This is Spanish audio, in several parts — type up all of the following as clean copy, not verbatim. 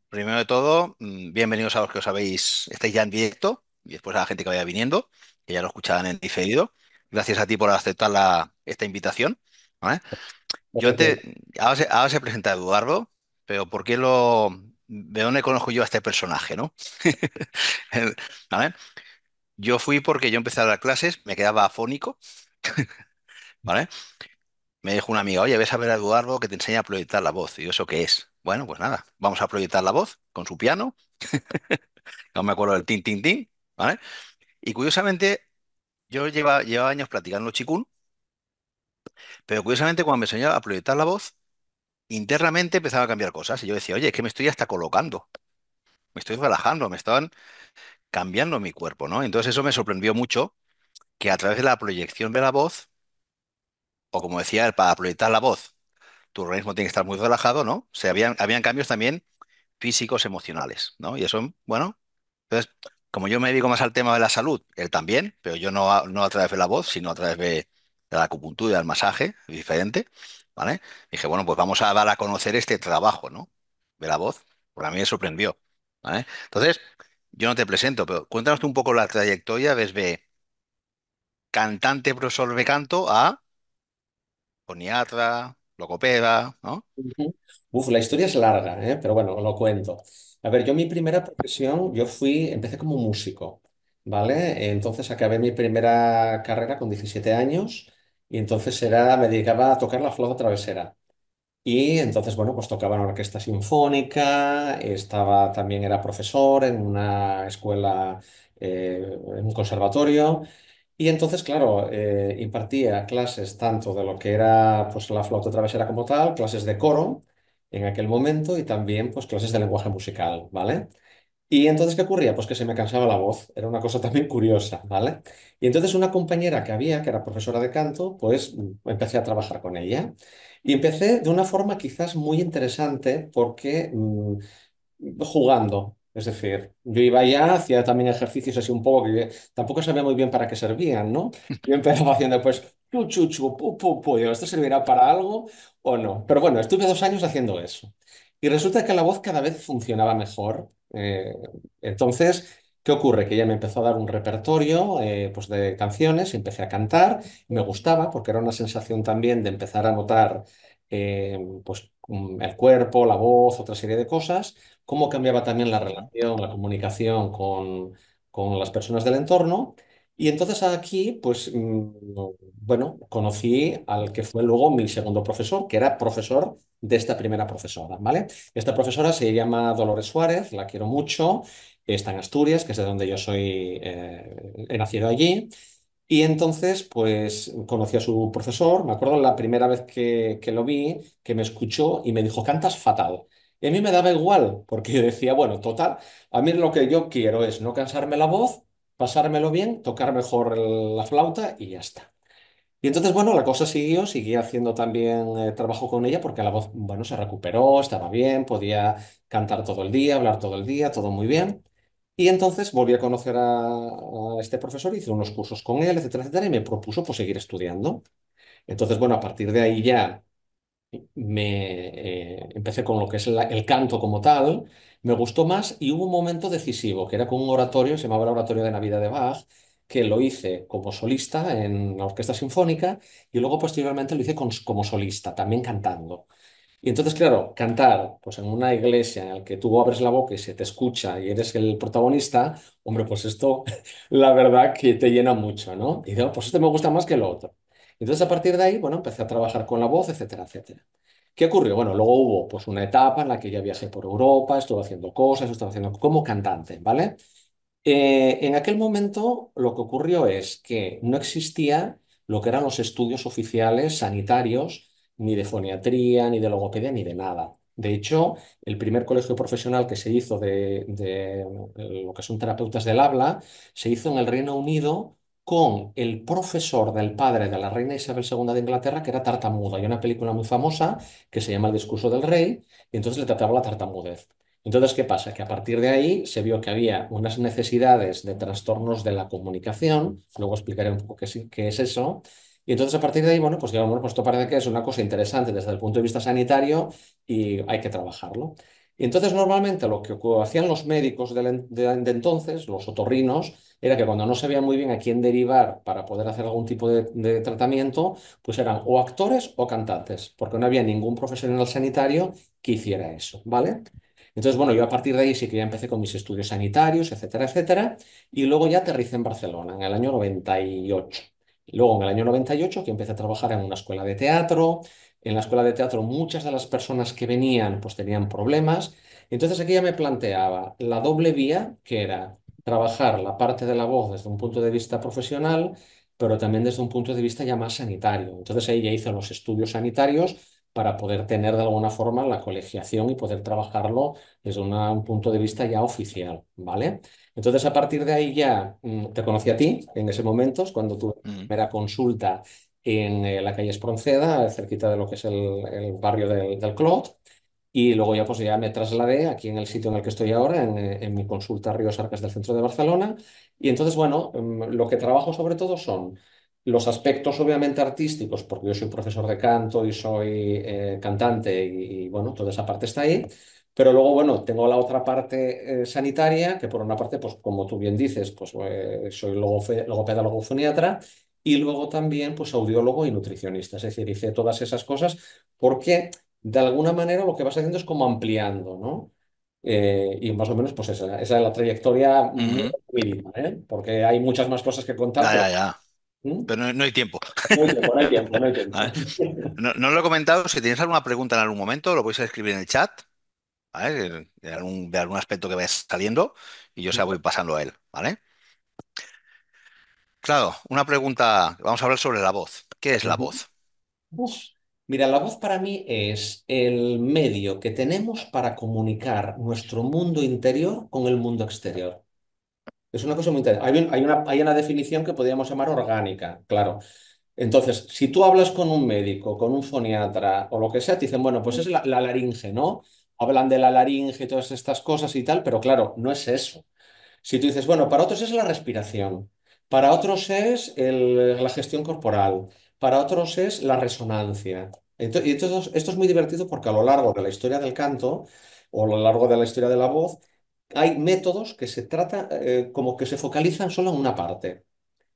primero de todo, bienvenidos a los que os estáis ya en directo y después a la gente que vaya viniendo, que ya lo escucharán en diferido. Gracias a ti por aceptar esta invitación. ¿Vale? Yo antes, ahora se presenta Eduardo, pero ¿de dónde conozco yo a este personaje, no? ¿Vale? Yo fui porque yo empecé a dar clases, me quedaba afónico, ¿vale? Me dijo una amiga, oye, ves a ver a Eduardo que te enseña a proyectar la voz. Y yo, ¿eso qué es? Bueno, pues nada, vamos a proyectar la voz con su piano. No me acuerdo del tin, tin, tin, ¿vale? Y curiosamente, llevaba años practicando chikun, pero curiosamente cuando me enseñaba a proyectar la voz, internamente empezaba a cambiar cosas. Y yo decía, oye, es que me estoy hasta colocando, me estoy relajando, me estaban cambiando mi cuerpo, ¿no? Entonces eso me sorprendió mucho, que a través de la proyección de la voz, o como decía él, para proyectar la voz, tu organismo tiene que estar muy relajado, ¿no? O sea, habían cambios también físicos, emocionales, ¿no? Y eso, bueno, entonces, como yo me dedico más al tema de la salud, él también, pero yo no a través de la voz, sino a través de la acupuntura y del masaje, es diferente, ¿vale? Dije, bueno, pues vamos a dar a conocer este trabajo, ¿no? De la voz, porque a mí me sorprendió, ¿vale? Entonces, yo no te presento, pero cuéntanos tú un poco la trayectoria desde cantante, profesor de canto a foniatra, logopeda, ¿no? Ujú. Uf, la historia es larga, ¿eh? Pero bueno, lo cuento. A ver, yo mi primera profesión, empecé como músico, ¿vale? Entonces acabé mi primera carrera con 17 años y entonces me dedicaba a tocar la flauta travesera. Y entonces, bueno, pues tocaba en orquesta sinfónica, también era profesor en una escuela, en un conservatorio. Y entonces, claro, impartía clases tanto de lo que era pues, la flauta travesera como tal, clases de coro en aquel momento y también pues, clases de lenguaje musical, ¿vale? Y entonces, ¿qué ocurría? Pues que se me cansaba la voz, era una cosa también curiosa, ¿vale? Y entonces una compañera que era profesora de canto, pues empecé a trabajar con ella. Y empecé de una forma quizás muy interesante porque jugando. Es decir, yo iba allá, hacía también ejercicios así un poco que tampoco sabía muy bien para qué servían, ¿no? Yo empezaba haciendo pues chu, chu, chu, pu, pu, pu. Digo, ¿esto servirá para algo o no? Pero bueno, estuve 2 años haciendo eso. Y resulta que la voz cada vez funcionaba mejor. Entonces, ¿qué ocurre? Que ella me empezó a dar un repertorio pues de canciones, empecé a cantar, me gustaba porque era una sensación también de empezar a notar pues el cuerpo, la voz, otra serie de cosas, cómo cambiaba también la Ujú. relación, la comunicación con las personas del entorno. Y entonces aquí, pues, bueno, conocí al que fue luego mi segundo profesor, que era profesor de esta primera profesora, ¿vale? Esta profesora se llama Dolores Suárez, la quiero mucho, está en Asturias, que es de donde yo soy, he nacido allí. Y entonces, pues conocí a su profesor. Me acuerdo la primera vez que lo vi, que me escuchó y me dijo, cantas fatal. Y a mí me daba igual, porque yo decía, bueno, total, a mí lo que yo quiero es no cansarme la voz, pasármelo bien, tocar mejor la flauta y ya está. Y entonces, bueno, la cosa siguió, seguí haciendo también trabajo con ella porque la voz, bueno, se recuperó, estaba bien, podía cantar todo el día, hablar todo el día, todo muy bien. Y entonces volví a conocer a este profesor, hice unos cursos con él, etcétera, etcétera, y me propuso pues seguir estudiando. Entonces, bueno, a partir de ahí ya empecé con lo que es el canto como tal, me gustó más y hubo un momento decisivo, que era con un oratorio, se llamaba el Oratorio de Navidad de Bach, que lo hice como solista en la Orquesta Sinfónica y luego posteriormente lo hice como solista, también cantando. Y entonces, claro, cantar pues en una iglesia en la que tú abres la boca y se te escucha y eres el protagonista, hombre, pues esto la verdad que te llena mucho, ¿no? Y digo, pues esto me gusta más que lo otro. Entonces, a partir de ahí, bueno, empecé a trabajar con la voz, etcétera, etcétera. ¿Qué ocurrió? Bueno, luego hubo pues una etapa en la que ya viajé por Europa, estuve haciendo cosas, estuve haciendo como cantante, ¿vale? En aquel momento lo que ocurrió es que no existía lo que eran los estudios oficiales sanitarios, ni de foniatría, ni de logopedia, ni de nada. De hecho, el primer colegio profesional que se hizo de lo que son terapeutas del habla se hizo en el Reino Unido con el profesor del padre de la reina Isabel II de Inglaterra, que era tartamudo. Hay una película muy famosa que se llama El discurso del rey, y entonces le trataba la tartamudez. Entonces, ¿qué pasa? Que a partir de ahí se vio que había unas necesidades de trastornos de la comunicación, luego explicaré un poco qué es eso, y entonces a partir de ahí, bueno, pues digamos, bueno, pues esto parece que es una cosa interesante desde el punto de vista sanitario y hay que trabajarlo. Y entonces normalmente lo que hacían los médicos de entonces, los otorrinos, era que cuando no sabían muy bien a quién derivar para poder hacer algún tipo de tratamiento, pues eran o actores o cantantes, porque no había ningún profesional sanitario que hiciera eso, ¿vale? Entonces, bueno, yo a partir de ahí sí que ya empecé con mis estudios sanitarios, etcétera, etcétera, y luego ya aterricé en Barcelona en el año 98. Y luego en el año 98 que empecé a trabajar en una escuela de teatro. En la escuela de teatro muchas de las personas que venían pues tenían problemas. Entonces aquí ya me planteaba la doble vía, que era trabajar la parte de la voz desde un punto de vista profesional, pero también desde un punto de vista ya más sanitario. Entonces ahí ya hice los estudios sanitarios para poder tener de alguna forma la colegiación y poder trabajarlo desde un punto de vista ya oficial, ¿vale? Entonces a partir de ahí ya te conocí a ti en ese momento, es cuando tuve mi Ujú. primera consulta en la calle Espronceda, cerquita de lo que es el barrio del Clot. Y luego ya pues ya me trasladé aquí en el sitio en el que estoy ahora, en mi consulta Ríos Arcas del centro de Barcelona. Y entonces, bueno, lo que trabajo sobre todo son los aspectos obviamente artísticos, porque yo soy profesor de canto y soy cantante bueno, toda esa parte está ahí. Pero luego, bueno, tengo la otra parte sanitaria, que por una parte, pues como tú bien dices, pues soy logopeda, logofoniatra, y luego también, pues audiólogo y nutricionista. Es decir, hice todas esas cosas porque de alguna manera lo que vas haciendo es como ampliando, ¿no? Y más o menos, pues esa es la trayectoria muy Ujú. resumida, ¿eh? Porque hay muchas más cosas que contar, Ya, pero ya, ya. ¿Mm? Pero no, no hay tiempo. No hay tiempo, no hay tiempo, no hay ¿Vale? tiempo. No, no lo he comentado. Si tienes alguna pregunta en algún momento, lo podéis escribir en el chat, ¿vale? De algún aspecto que vaya saliendo y yo se la voy pasando a él, ¿vale? Claro, una pregunta. Vamos a hablar sobre la voz. ¿Qué es la voz? Uf. Mira, la voz para mí es el medio que tenemos para comunicar nuestro mundo interior con el mundo exterior. Es una cosa muy interesante. Hay una definición que podríamos llamar orgánica, claro. Entonces, si tú hablas con un médico, con un foniatra o lo que sea, te dicen, bueno, pues es la laringe, ¿no? Hablan de la laringe y todas estas cosas y tal, pero claro, no es eso. Si tú dices, bueno, para otros es la respiración, para otros es la gestión corporal, para otros es la resonancia. Y esto es muy divertido porque a lo largo de la historia del canto o a lo largo de la historia de la voz, hay métodos que se trata como que se focalizan solo en una parte.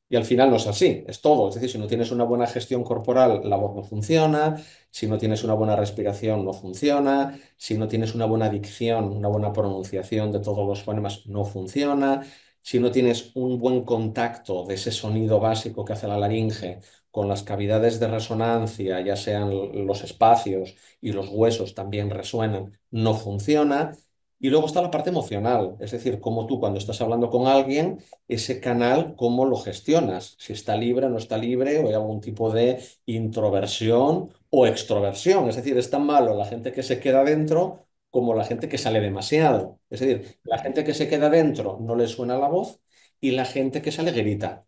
Y al final no es así, es todo. Es decir, si no tienes una buena gestión corporal, la voz no funciona. Si no tienes una buena respiración, no funciona. Si no tienes una buena dicción, una buena pronunciación de todos los fonemas, no funciona. Si no tienes un buen contacto de ese sonido básico que hace la laringe con las cavidades de resonancia, ya sean los espacios y los huesos también resuenan, no funciona. Y luego está la parte emocional, es decir, cómo tú cuando estás hablando con alguien ese canal, cómo lo gestionas, si está libre o no está libre, o hay algún tipo de introversión o extroversión. Es decir, es tan malo la gente que se queda dentro como la gente que sale demasiado. Es decir, la gente que se queda dentro no le suena la voz y la gente que sale grita.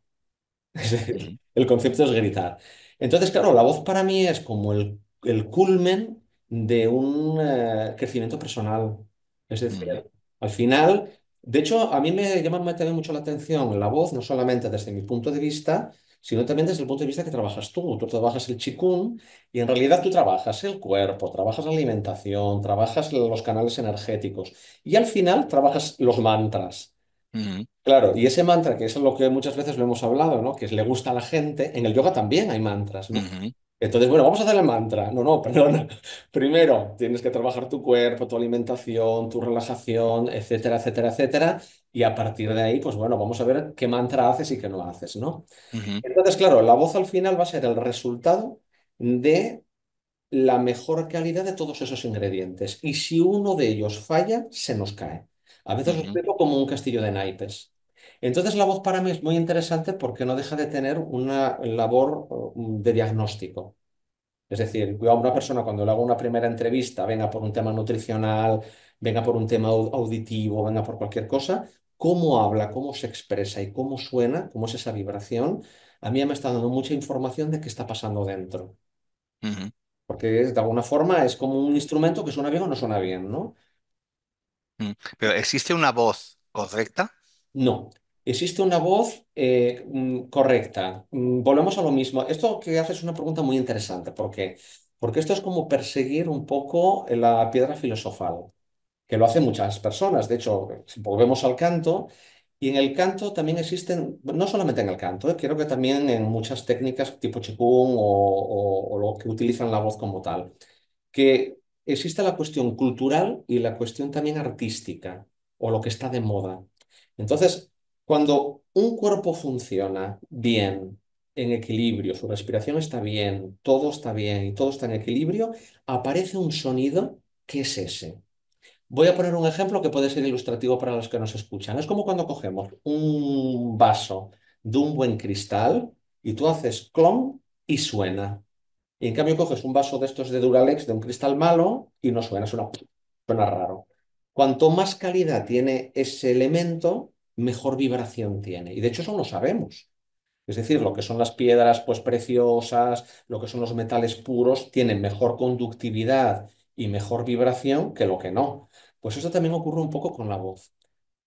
Es decir, Ujú, el concepto es gritar. Entonces, claro, la voz para mí es como el culmen de un crecimiento personal. Es decir, ujú, al final, de hecho, a mí me llama también mucho la atención la voz, no solamente desde mi punto de vista, sino también desde el punto de vista que trabajas tú. Tú trabajas el chikung y en realidad tú trabajas el cuerpo, trabajas la alimentación, trabajas los canales energéticos y al final trabajas los mantras. ujú, Claro, y ese mantra, que es lo que muchas veces lo hemos hablado, ¿no? Que le gusta a la gente, en el yoga también hay mantras, ¿no? ujú, Entonces, bueno, vamos a hacer el mantra. No, no, perdona. Primero, tienes que trabajar tu cuerpo, tu alimentación, tu relajación, etcétera, etcétera, etcétera. Y a partir de ahí, pues bueno, vamos a ver qué mantra haces y qué no haces, ¿no? ujú, Entonces, claro, la voz al final va a ser el resultado de la mejor calidad de todos esos ingredientes. Y si uno de ellos falla, se nos cae. A veces lo ujú, explico como un castillo de naipes. Entonces la voz para mí es muy interesante porque no deja de tener una labor de diagnóstico. Es decir, yo a una persona cuando le hago una primera entrevista, venga por un tema nutricional, venga por un tema auditivo, venga por cualquier cosa, cómo habla, cómo se expresa y cómo suena, cómo es esa vibración, a mí me está dando mucha información de qué está pasando dentro. ujú, Porque de alguna forma es como un instrumento que suena bien o no suena bien, ¿no? ujú. Pero ¿existe una voz correcta? No. Existe una voz correcta. Volvemos a lo mismo. Esto que haces es una pregunta muy interesante. ¿Por qué? Porque esto es como perseguir un poco la piedra filosofal. que lo hacen muchas personas. De hecho, si volvemos al canto, y en el canto también existen, no solamente en el canto, creo que también en muchas técnicas tipo Qigong o lo que utilizan la voz como tal, que existe la cuestión cultural y la cuestión también artística o lo que está de moda. Entonces, cuando un cuerpo funciona bien, en equilibrio, su respiración está bien y todo está en equilibrio, aparece un sonido que es ese. Voy a poner un ejemplo que puede ser ilustrativo para los que nos escuchan. Es como cuando cogemos un vaso de un buen cristal y tú haces clon y suena. Y en cambio coges un vaso de estos de Duralex, de un cristal malo, y no suena, suena raro. Cuanto más calidad tiene ese elemento, mejor vibración tiene. Y de hecho eso lo sabemos. Es decir, lo que son las piedras pues preciosas, lo que son los metales puros, tienen mejor conductividad y mejor vibración que lo que no. Pues eso también ocurre un poco con la voz.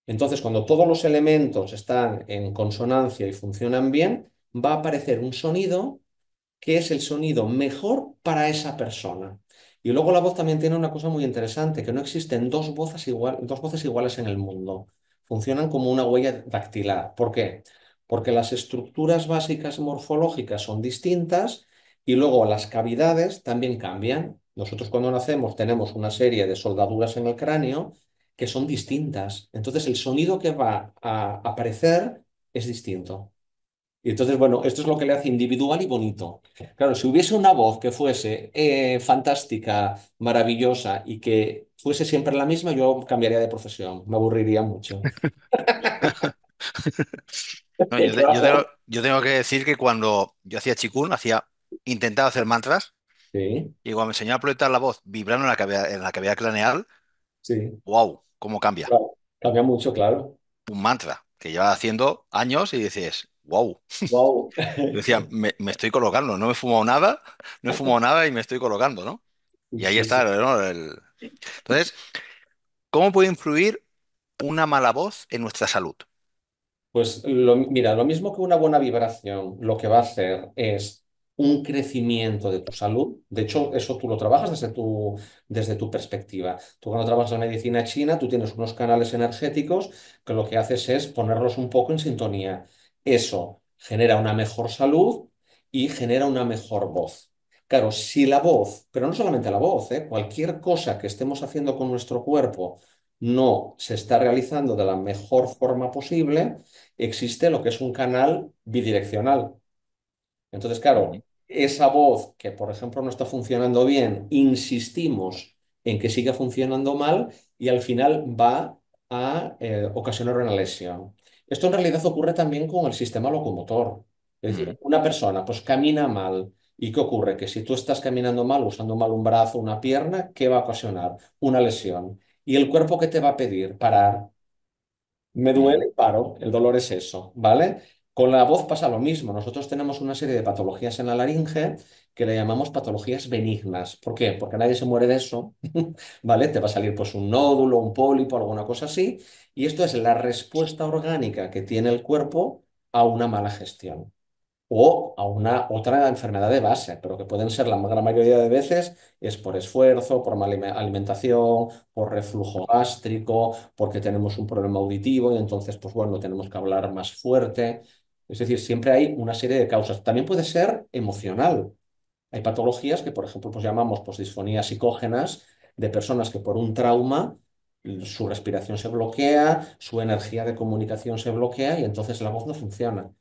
Entonces, cuando todos los elementos están en consonancia y funcionan bien, va a aparecer un sonido que es el sonido mejor para esa persona. Y luego la voz también tiene una cosa muy interesante, que no existen dos voces iguales en el mundo. Funcionan como una huella dactilar. ¿Por qué? Porque las estructuras básicas morfológicas son distintas y luego las cavidades también cambian. Nosotros cuando nacemos tenemos una serie de soldaduras en el cráneo que son distintas. Entonces el sonido que va a aparecer es distinto. Y entonces, bueno, esto es lo que le hace individual y bonito. Claro, si hubiese una voz que fuese fantástica, maravillosa y que fuese siempre la misma, yo cambiaría de profesión, me aburriría mucho. No, Claro. yo tengo que decir que cuando yo hacía chikun, intentaba hacer mantras, Sí, y cuando me enseñó a proyectar la voz vibrando en la cavidad craneal, sí, wow, cómo cambia. claro. Cambia mucho, claro. Un mantra que lleva haciendo años y dices, wow. Wow. Yo decía, me estoy colocando, no me he fumado nada, no he fumado nada y me estoy colocando, ¿no? Y ahí Sí, está, sí. ¿no? Entonces, ¿cómo puede influir una mala voz en nuestra salud? Pues mira, lo mismo que una buena vibración, lo que va a hacer es un crecimiento de tu salud. De hecho, eso tú lo trabajas desde tu perspectiva. Tú cuando trabajas en medicina china, tú tienes unos canales energéticos que lo que haces es ponerlos un poco en sintonía. Eso genera una mejor salud y genera una mejor voz. Claro, si la voz, pero no solamente la voz, cualquier cosa que estemos haciendo con nuestro cuerpo no se está realizando de la mejor forma posible, existe lo que es un canal bidireccional. Entonces, Ujú, claro, esa voz que, por ejemplo, no está funcionando bien, insistimos en que siga funcionando mal y al final va a ocasionar una lesión. Esto en realidad ocurre también con el sistema locomotor. Es decir, ujú, una persona pues camina mal. ¿Y qué ocurre? Que si tú estás caminando mal, usando mal un brazo, una pierna, ¿qué va a ocasionar? Una lesión. ¿Y el cuerpo qué te va a pedir? Parar. Me ujú, duele y paro, el dolor es eso, ¿vale? Con la voz pasa lo mismo. Nosotros tenemos una serie de patologías en la laringe que le llamamos patologías benignas. ¿Por qué? Porque nadie se muere de eso, ¿vale? Te va a salir pues un nódulo, un pólipo, alguna cosa así. Y esto es la respuesta orgánica que tiene el cuerpo a una mala gestión o a una otra enfermedad de base, pero que pueden ser la gran mayoría de veces es por esfuerzo, por mala alimentación, por reflujo gástrico, porque tenemos un problema auditivo y entonces, pues bueno, tenemos que hablar más fuerte. Es decir, siempre hay una serie de causas. También puede ser emocional. Hay patologías que, por ejemplo, pues llamamos pues, disfonías psicógenas de personas que por un trauma su respiración se bloquea, su energía de comunicación se bloquea y entonces la voz no funciona.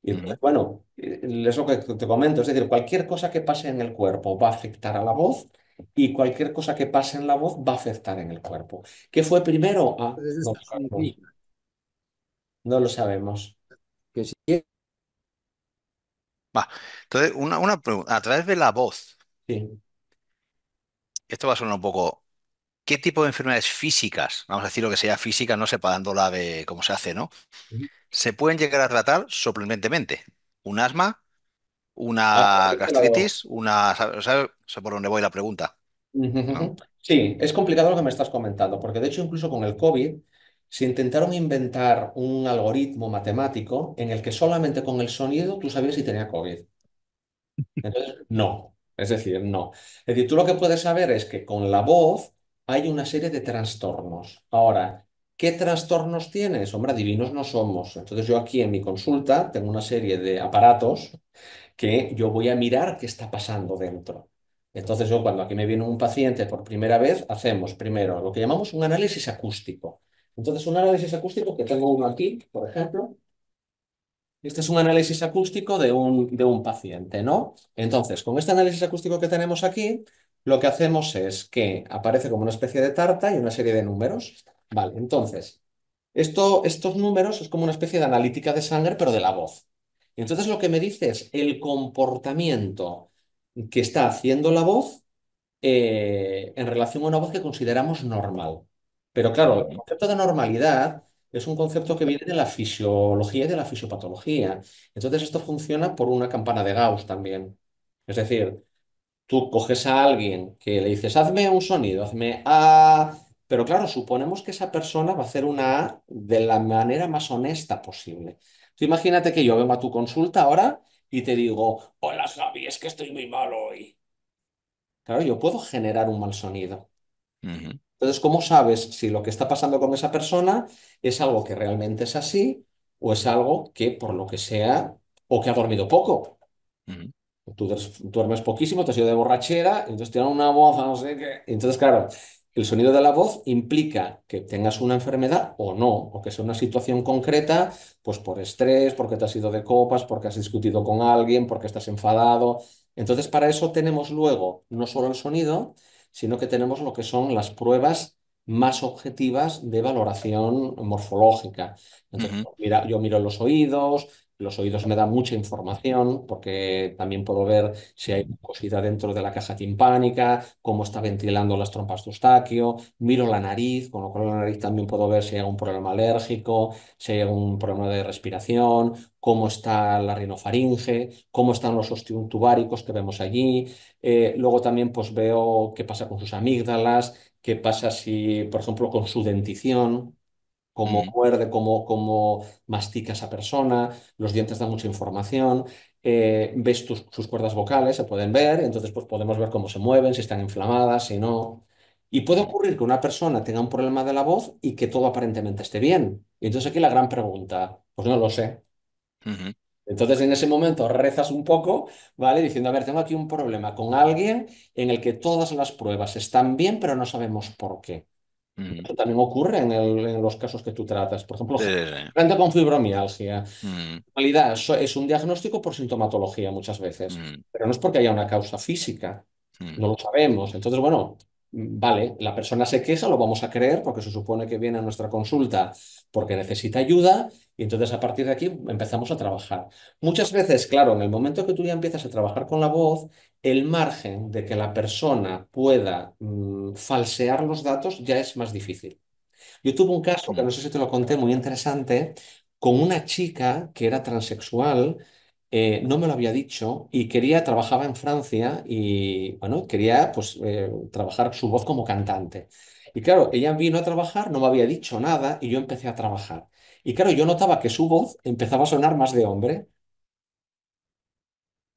Y entonces, ujú. bueno, es lo que te comento, es decir, cualquier cosa que pase en el cuerpo va a afectar a la voz y cualquier cosa que pase en la voz va a afectar en el cuerpo. ¿Qué fue primero? Ah, Entonces no esto lo sabemos. significa No lo sabemos. que si Va. Entonces, una pregunta, a través de la voz, Sí. esto va a sonar un poco, ¿qué tipo de enfermedades físicas, vamos a decir lo que sea física, no separándola de cómo se hace, ¿no? Se pueden llegar a tratar sorprendentemente? ¿Un asma? Ah, ¿Una claro. gastritis? ¿Sabe por dónde voy la pregunta? ¿No? Ujú. Sí, es complicado lo que me estás comentando, porque de hecho incluso con el COVID se intentaron inventar un algoritmo matemático en el que solamente con el sonido tú sabías si tenía COVID. Entonces, no. Es decir, no. Es decir, tú lo que puedes saber es que con la voz hay una serie de trastornos. Ahora, ¿qué trastornos tienes? Hombre, adivinos no somos. Entonces yo aquí en mi consulta tengo una serie de aparatos que yo voy a mirar qué está pasando dentro. Entonces yo cuando aquí me viene un paciente por primera vez, hacemos primero lo que llamamos un análisis acústico. Entonces un análisis acústico, que tengo uno aquí, por ejemplo, este es un análisis acústico de un paciente, ¿no? Entonces, con este análisis acústico que tenemos aquí, lo que hacemos es que aparece como una especie de tarta y una serie de números. Vale, entonces, estos números es como una especie de analítica de sangre, pero de la voz. Y entonces lo que me dice es el comportamiento que está haciendo la voz en relación a una voz que consideramos normal. Pero claro, el Ujú, concepto de normalidad es un concepto que viene de la fisiología y de la fisiopatología. Entonces esto funciona por una campana de Gauss también. Es decir, tú coges a alguien que le dices, hazme un sonido, hazme A, pero claro, suponemos que esa persona va a hacer una A de la manera más honesta posible. Tú imagínate que yo vengo a tu consulta ahora y te digo, hola Javi, es que estoy muy mal hoy. Claro, yo puedo generar un mal sonido. ujú, Entonces, ¿cómo sabes si lo que está pasando con esa persona es algo que realmente es así o es algo que por lo que sea o que ha dormido poco? ujú, Duermes poquísimo, te has ido de borrachera, entonces tiene una voz, no sé qué. Entonces, claro, el sonido de la voz implica que tengas una enfermedad o no, o que sea una situación concreta, pues por estrés, porque te has ido de copas, porque has discutido con alguien, porque estás enfadado. Entonces, para eso tenemos luego no solo el sonido, sino que tenemos lo que son las pruebas más objetivas de valoración morfológica. Entonces, ujú, pues mira, yo miro los oídos me dan mucha información porque también puedo ver si hay mucosidad dentro de la caja timpánica, cómo está ventilando las trompas de Eustaquio. Miro la nariz, con lo cual la nariz también puedo ver si hay algún problema alérgico, si hay algún problema de respiración, cómo está la rinofaringe, cómo están los ostium tubáricos que vemos allí. Luego también pues veo qué pasa con sus amígdalas, qué pasa si, por ejemplo, con su dentición, cómo ujú, muerde, cómo mastica esa persona, los dientes dan mucha información, ves sus cuerdas vocales, se pueden ver, entonces pues podemos ver cómo se mueven, si están inflamadas, si no. Y puede ujú, ocurrir que una persona tenga un problema de la voz y que todo aparentemente esté bien. Y entonces aquí la gran pregunta, pues no lo sé. ujú, Entonces en ese momento rezas un poco, ¿vale? Diciendo, a ver, tengo aquí un problema con alguien en el que todas las pruebas están bien, pero no sabemos por qué. ujú. Eso también ocurre en los casos que tú tratas. Por ejemplo, Sí, sí, sí. gente con fibromialgia. Mm, En realidad, eso es un diagnóstico por sintomatología muchas veces, mm, pero no es porque haya una causa física. mm, No lo sabemos. Entonces, bueno, vale, la persona se queja, lo vamos a creer porque se supone que viene a nuestra consulta porque necesita ayuda y entonces a partir de aquí empezamos a trabajar. Muchas veces, claro, en el momento que tú ya empiezas a trabajar con la voz, el margen de que la persona pueda falsear los datos ya es más difícil. Yo tuve un caso, que mm, no sé si te lo conté, muy interesante, con una chica que era transexual, no me lo había dicho y trabajaba en Francia y, bueno, quería pues trabajar su voz como cantante. Y claro, ella vino a trabajar, no me había dicho nada y yo empecé a trabajar. Y claro, yo notaba que su voz empezaba a sonar más de hombre.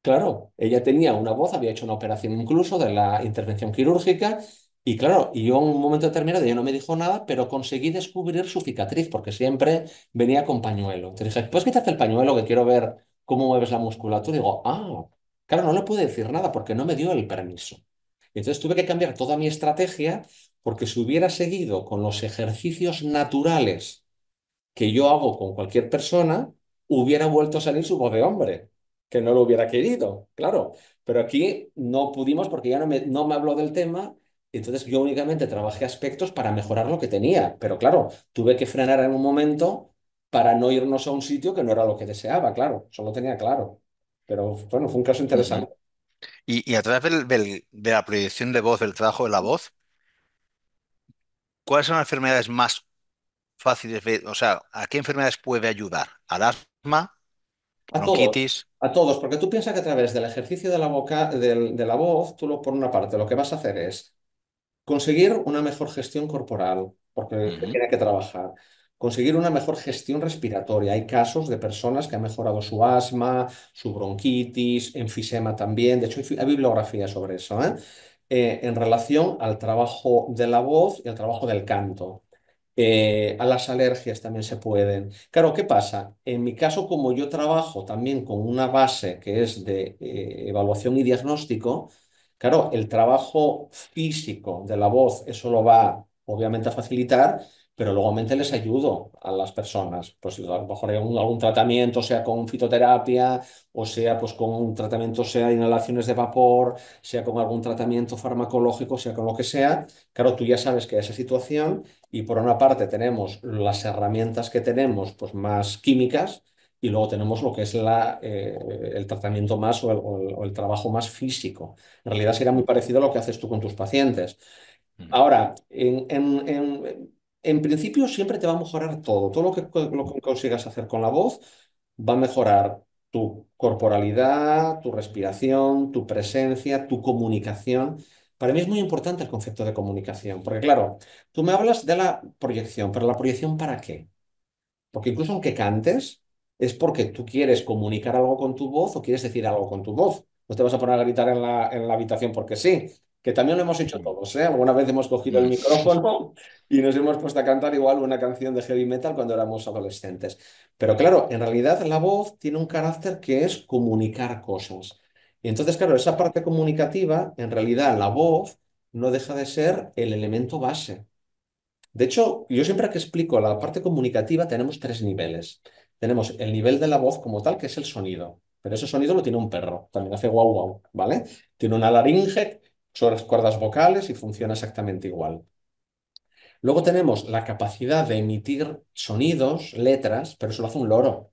Claro, ella tenía una voz, había hecho una operación incluso de la intervención quirúrgica y claro, y yo en un momento determinado ella no me dijo nada, pero conseguí descubrir su cicatriz porque siempre venía con pañuelo. Entonces dije, ¿puedes quitarte el pañuelo que quiero ver cómo mueves la musculatura? Y digo, claro, no le pude decir nada porque no me dio el permiso. Y entonces tuve que cambiar toda mi estrategia porque si hubiera seguido con los ejercicios naturales que yo hago con cualquier persona, hubiera vuelto a salir su voz de hombre, que no lo hubiera querido, claro. Pero aquí no pudimos porque ya no me habló del tema, entonces yo únicamente trabajé aspectos para mejorar lo que tenía. Pero claro, tuve que frenar en un momento para no irnos a un sitio que no era lo que deseaba, claro, eso lo tenía claro. Pero bueno, fue un caso ujú. interesante. Y a través de la proyección de voz, del trabajo de la voz, ¿cuáles son las enfermedades más fáciles o sea, ¿a qué enfermedades puede ayudar? ¿Al asma, A todos, bronquitis? a todos, porque tú piensas que a través del ejercicio de la boca, de la voz, por una parte, lo que vas a hacer es conseguir una mejor gestión corporal, porque se Ujú, tiene que trabajar. Conseguir una mejor gestión respiratoria. Hay casos de personas que han mejorado su asma, su bronquitis, enfisema también. De hecho, hay bibliografía sobre eso, ¿eh? en relación al trabajo de la voz y al trabajo del canto. A las alergias también se pueden. Claro, ¿qué pasa? En mi caso, como yo trabajo también con una base que es de evaluación y diagnóstico, claro, el trabajo físico de la voz, eso lo va obviamente a facilitar, pero luego les ayudo a las personas. Pues a lo mejor hay algún tratamiento, sea con fitoterapia, o sea pues con un tratamiento, sea inhalaciones de vapor, sea con algún tratamiento farmacológico, sea con lo que sea. Claro, tú ya sabes que esa situación y por una parte tenemos las herramientas que tenemos, pues más químicas, y luego tenemos lo que es el tratamiento más o el trabajo más físico. En realidad sería muy parecido a lo que haces tú con tus pacientes. Ahora, en principio siempre te va a mejorar todo. Todo lo que consigas hacer con la voz va a mejorar tu corporalidad, tu respiración, tu presencia, tu comunicación. Para mí es muy importante el concepto de comunicación, porque claro, tú me hablas de la proyección, pero ¿la proyección para qué? Porque incluso aunque cantes, es porque tú quieres comunicar algo con tu voz o quieres decir algo con tu voz. No te vas a poner a gritar en la habitación porque sí, que también lo hemos hecho todos, ¿eh? Alguna vez hemos cogido el micrófono y nos hemos puesto a cantar igual una canción de heavy metal cuando éramos adolescentes. Pero claro, en realidad la voz tiene un carácter que es comunicar cosas. Y entonces, claro, esa parte comunicativa, en realidad la voz no deja de ser el elemento base. De hecho, yo siempre que explico la parte comunicativa tenemos tres niveles. Tenemos el nivel de la voz como tal, que es el sonido. Pero ese sonido lo tiene un perro, también hace guau guau, ¿vale? Tiene una laringe, son las cuerdas vocales y funciona exactamente igual. Luego tenemos la capacidad de emitir sonidos, letras, pero eso lo hace un loro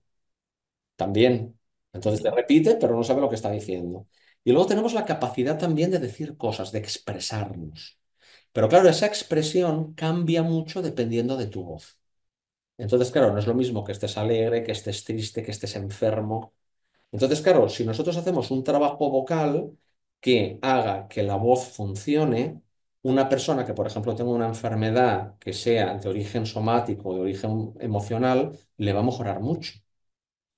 también. Entonces te repite, pero no sabe lo que está diciendo. Y luego tenemos la capacidad también de decir cosas, de expresarnos. Pero claro, esa expresión cambia mucho dependiendo de tu voz. Entonces, claro, no es lo mismo que estés alegre, que estés triste, que estés enfermo. Entonces, claro, si nosotros hacemos un trabajo vocal que haga que la voz funcione, una persona que, por ejemplo, tenga una enfermedad que sea de origen somático, de origen emocional, le va a mejorar mucho.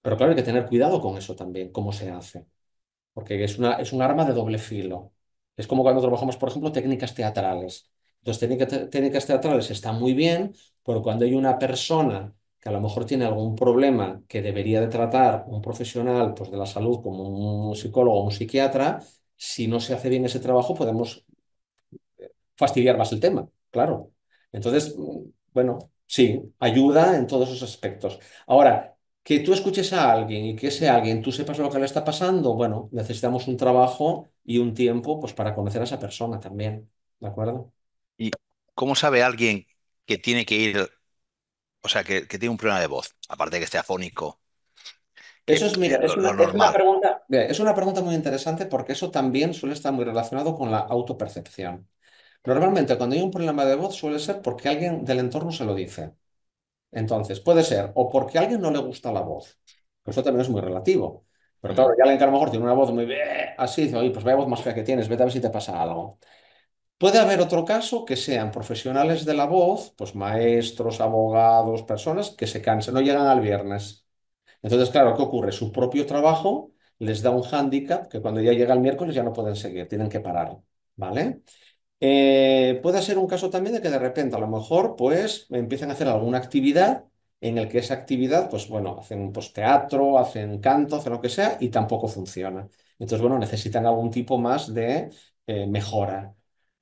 Pero claro, hay que tener cuidado con eso también, cómo se hace porque es un arma de doble filo. Es como cuando trabajamos, por ejemplo, técnicas teatrales. Entonces, técnicas teatrales están muy bien, pero cuando hay una persona que a lo mejor tiene algún problema que debería de tratar un profesional pues, de la salud como un psicólogo o un psiquiatra, si no se hace bien ese trabajo, podemos fastidiar más el tema, claro. Entonces, bueno, sí, ayuda en todos esos aspectos. Ahora, que tú escuches a alguien y que ese alguien tú sepas lo que le está pasando, bueno, necesitamos un trabajo y un tiempo pues para conocer a esa persona también, ¿de acuerdo? ¿Y cómo sabe alguien que tiene que ir, o sea, que tiene un problema de voz, aparte de que esté afónico, Eso es, que mira, lo, lo es una normal? pregunta, mira, es una pregunta muy interesante porque eso también suele estar muy relacionado con la autopercepción. Normalmente cuando hay un problema de voz suele ser porque alguien del entorno se lo dice. Entonces, puede ser o porque a alguien no le gusta la voz, que eso también es muy relativo. Pero claro, Mm, ya alguien que a lo mejor tiene una voz muy así, dice, oye, pues vaya voz más fea que tienes, vete a ver si te pasa algo. Puede haber otro caso que sean profesionales de la voz, pues maestros, abogados, personas que se cansan, no llegan al viernes. Entonces, claro, ¿qué ocurre? Su propio trabajo les da un hándicap que cuando ya llega el miércoles ya no pueden seguir, tienen que parar, ¿vale? Puede ser un caso también de que de repente a lo mejor pues empiezan a hacer alguna actividad en el que esa actividad pues bueno, hacen pues teatro, hacen canto, hacen lo que sea y tampoco funciona. Entonces bueno, necesitan algún tipo más de mejora.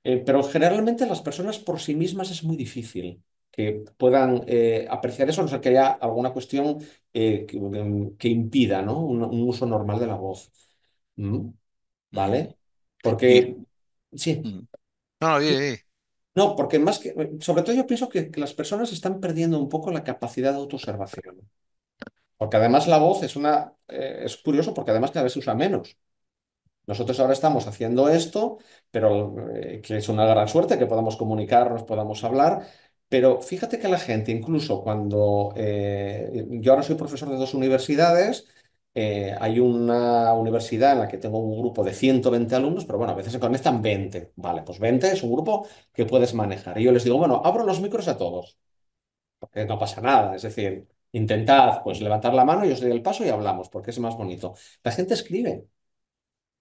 Pero generalmente las personas por sí mismas es muy difícil que puedan apreciar eso, a no ser que haya alguna cuestión que impida, ¿no? Un uso normal de la voz. ¿Mm? mm. ¿Vale? Y, Porque sí. mm. No, no, No, porque más que, sobre todo yo pienso que las personas están perdiendo un poco la capacidad de autoobservación. Porque además la voz es curioso porque además cada vez se usa menos. Nosotros ahora estamos haciendo esto, pero que es una gran suerte que podamos comunicarnos, podamos hablar. Pero fíjate que la gente, incluso cuando yo ahora soy profesor de dos universidades, hay una universidad en la que tengo un grupo de 120 alumnos, pero bueno, a veces se conectan 20. Vale, pues 20 es un grupo que puedes manejar. Y yo les digo, bueno, abro los micros a todos, porque no pasa nada. Es decir, intentad pues levantar la mano, yo os doy el paso y hablamos, porque es más bonito. La gente escribe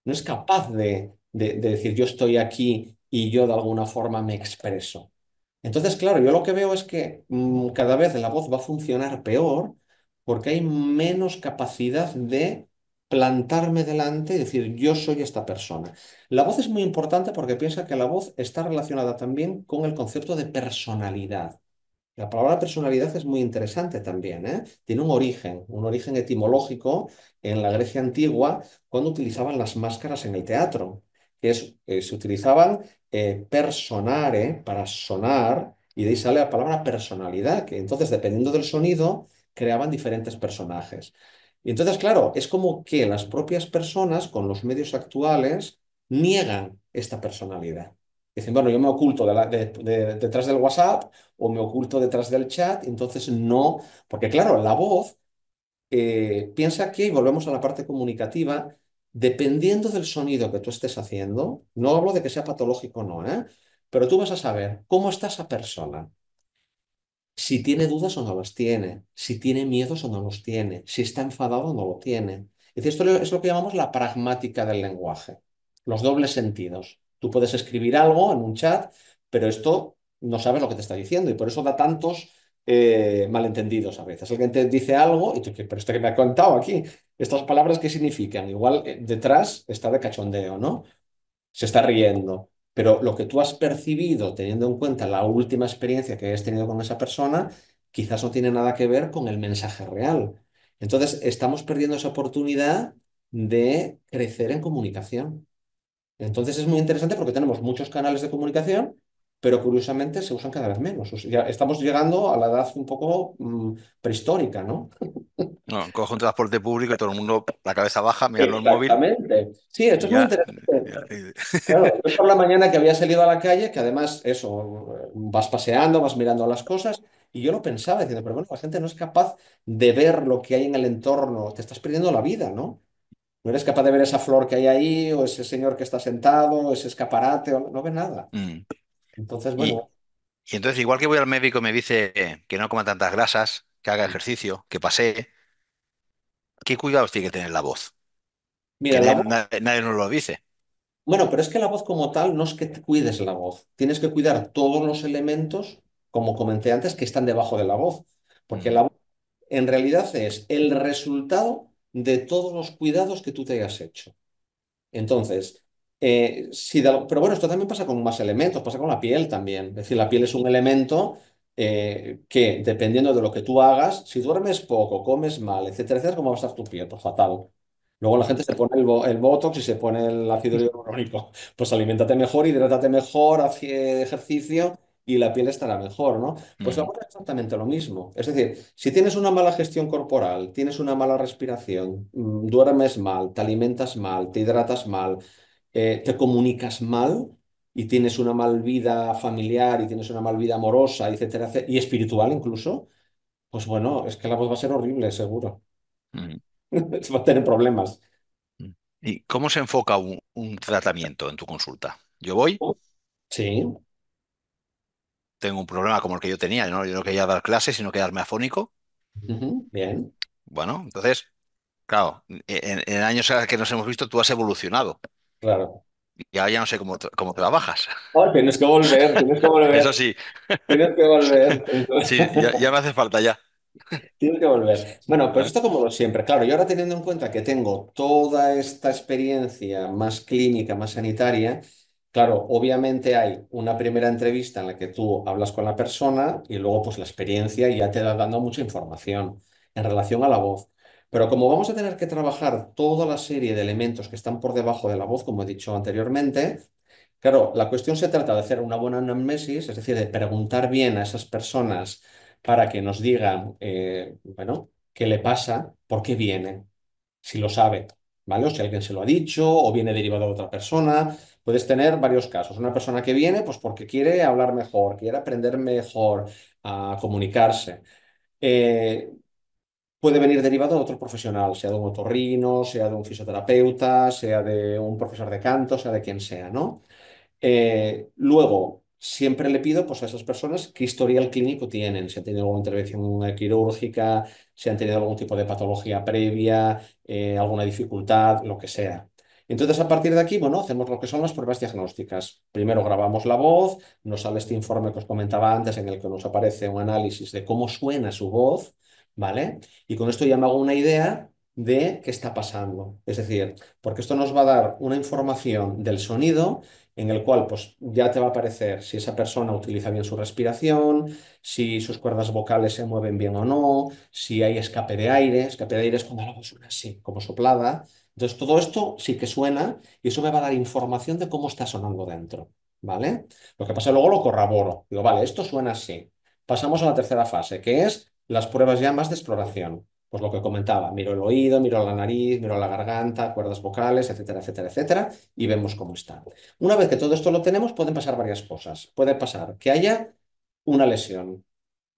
no es capaz de decir yo estoy aquí y yo de alguna forma me expreso. Entonces, claro, yo lo que veo es que cada vez la voz va a funcionar peor porque hay menos capacidad de plantarme delante y decir yo soy esta persona. La voz es muy importante porque piensa que la voz está relacionada también con el concepto de personalidad. La palabra personalidad es muy interesante también, ¿eh? Tiene un origen etimológico en la Grecia antigua, cuando utilizaban las máscaras en el teatro, que es, se utilizaban personare para sonar, y de ahí sale la palabra personalidad, que entonces, dependiendo del sonido, creaban diferentes personajes. Y entonces, claro, es como que las propias personas, con los medios actuales, niegan esta personalidad. Dicen, bueno, yo me oculto detrás del WhatsApp o me oculto detrás del chat, entonces no, porque claro, la voz, piensa que, y volvemos a la parte comunicativa, dependiendo del sonido que tú estés haciendo, no hablo de que sea patológico o no, ¿eh? Pero tú vas a saber cómo está esa persona, si tiene dudas o no las tiene, si tiene miedos o no los tiene, si está enfadado o no lo tiene. Es decir, esto es lo que llamamos la pragmática del lenguaje, los dobles sentidos. Tú puedes escribir algo en un chat, pero esto no sabes lo que te está diciendo y por eso da tantos malentendidos a veces. Alguien te dice algo y tú, pero esto que me ha contado aquí, estas palabras, ¿qué significan? Igual detrás está de cachondeo, ¿no? Se está riendo. Pero lo que tú has percibido, teniendo en cuenta la última experiencia que has tenido con esa persona, quizás no tiene nada que ver con el mensaje real. Entonces, estamos perdiendo esa oportunidad de crecer en comunicación. Entonces, es muy interesante porque tenemos muchos canales de comunicación, pero curiosamente se usan cada vez menos. O sea, ya estamos llegando a la edad un poco prehistórica, ¿no? No, cojo un transporte público y todo el mundo la cabeza baja, mirando el móvil Exactamente. Sí, esto y es muy ya. interesante. ya- y- Claro, yo por la mañana que había salido a la calle, que además eso, vas paseando, vas mirando las cosas, y yo lo pensaba, diciendo, pero bueno, la gente no es capaz de ver lo que hay en el entorno, te estás perdiendo la vida, ¿no? No eres capaz de ver esa flor que hay ahí, o ese señor que está sentado, o ese escaparate, o no ves nada. Mm. Entonces, Y, bueno, y entonces, igual que voy al médico y me dice que no coma tantas grasas, que haga ejercicio, que pasee, ¿qué cuidados tiene que tener la voz? Que mira, la voz, nadie nos lo dice. bueno, pero es que la voz como tal no es que te cuides la voz, tienes que cuidar todos los elementos, como comenté antes, que están debajo de la voz, porque Mm, la voz en realidad es el resultado de todos los cuidados que tú te hayas hecho. Entonces, pero bueno, esto también pasa con más elementos, pasa con la piel también. Es decir, la piel es un elemento que, dependiendo de lo que tú hagas, si duermes poco, comes mal, etcétera, etcétera, ¿cómo va a estar tu piel? Pues fatal. Luego la mm, gente se pone el Botox y se pone el ácido hialurónico. Pues aliméntate mejor, hidrátate mejor, haz ejercicio y la piel estará mejor, ¿no? Pues la mm, otra es exactamente lo mismo. Es decir, si tienes una mala gestión corporal, tienes una mala respiración, duermes mal, te alimentas mal, te hidratas mal, te comunicas mal y tienes una mal vida familiar y tienes una mal vida amorosa, etcétera, y espiritual incluso, pues bueno, es que la voz va a ser horrible, seguro. mm, Va a tener problemas. mm. ¿Y cómo se enfoca un tratamiento en tu consulta? Yo voy, Sí, tengo un problema como el que yo tenía, ¿no? Yo no quería dar clases, sino quedarme afónico. ujú, bien, Bueno, entonces, claro, en años que nos hemos visto, tú has evolucionado. claro. Ya no sé cómo te la bajas. Ah, tienes que volver, tienes que Eso volver, sí, tienes que volver. sí, ya me hace falta ya. Tienes que volver. Bueno, pues ¿Vale? esto como lo siempre. Claro, yo ahora teniendo en cuenta que tengo toda esta experiencia más clínica, más sanitaria, claro, obviamente hay una primera entrevista en la que tú hablas con la persona y luego pues la experiencia ya te da dando mucha información en relación a la voz. Pero como vamos a tener que trabajar toda la serie de elementos que están por debajo de la voz, como he dicho anteriormente, claro, la cuestión se trata de hacer una buena anamnesis, es decir, de preguntar bien a esas personas para que nos digan, bueno, qué le pasa, por qué viene, si lo sabe, ¿vale? O si alguien se lo ha dicho o viene derivado de otra persona. Puedes tener varios casos. Una persona que viene, pues porque quiere hablar mejor, quiere aprender mejor a comunicarse. Eh, Puede venir derivado de otro profesional, sea de un otorrino, sea de un fisioterapeuta, sea de un profesor de canto, sea de quien sea, ¿no? Luego, siempre le pido pues, a esas personas qué historial clínico tienen, si han tenido alguna intervención quirúrgica, si han tenido algún tipo de patología previa, alguna dificultad, lo que sea. Entonces, a partir de aquí, bueno, hacemos lo que son las pruebas diagnósticas. Primero grabamos la voz, nos sale este informe que os comentaba antes en el que nos aparece un análisis de cómo suena su voz, ¿vale? Y con esto ya me hago una idea de qué está pasando. Es decir, porque esto nos va a dar una información del sonido en el cual pues ya te va a aparecer si esa persona utiliza bien su respiración, si sus cuerdas vocales se mueven bien o no, si hay escape de aire. Escape de aire es cuando la voz suena así, como soplada. Entonces, todo esto sí que suena y eso me va a dar información de cómo está sonando dentro, ¿vale? Lo que pasa luego lo corroboro. Digo, vale, esto suena así. Pasamos a la tercera fase, que es las pruebas ya más de exploración. Pues lo que comentaba, miro el oído, miro la nariz, miro la garganta, cuerdas vocales, etcétera, etcétera, etcétera, y vemos cómo está. Una vez que todo esto lo tenemos, pueden pasar varias cosas. Puede pasar que haya una lesión.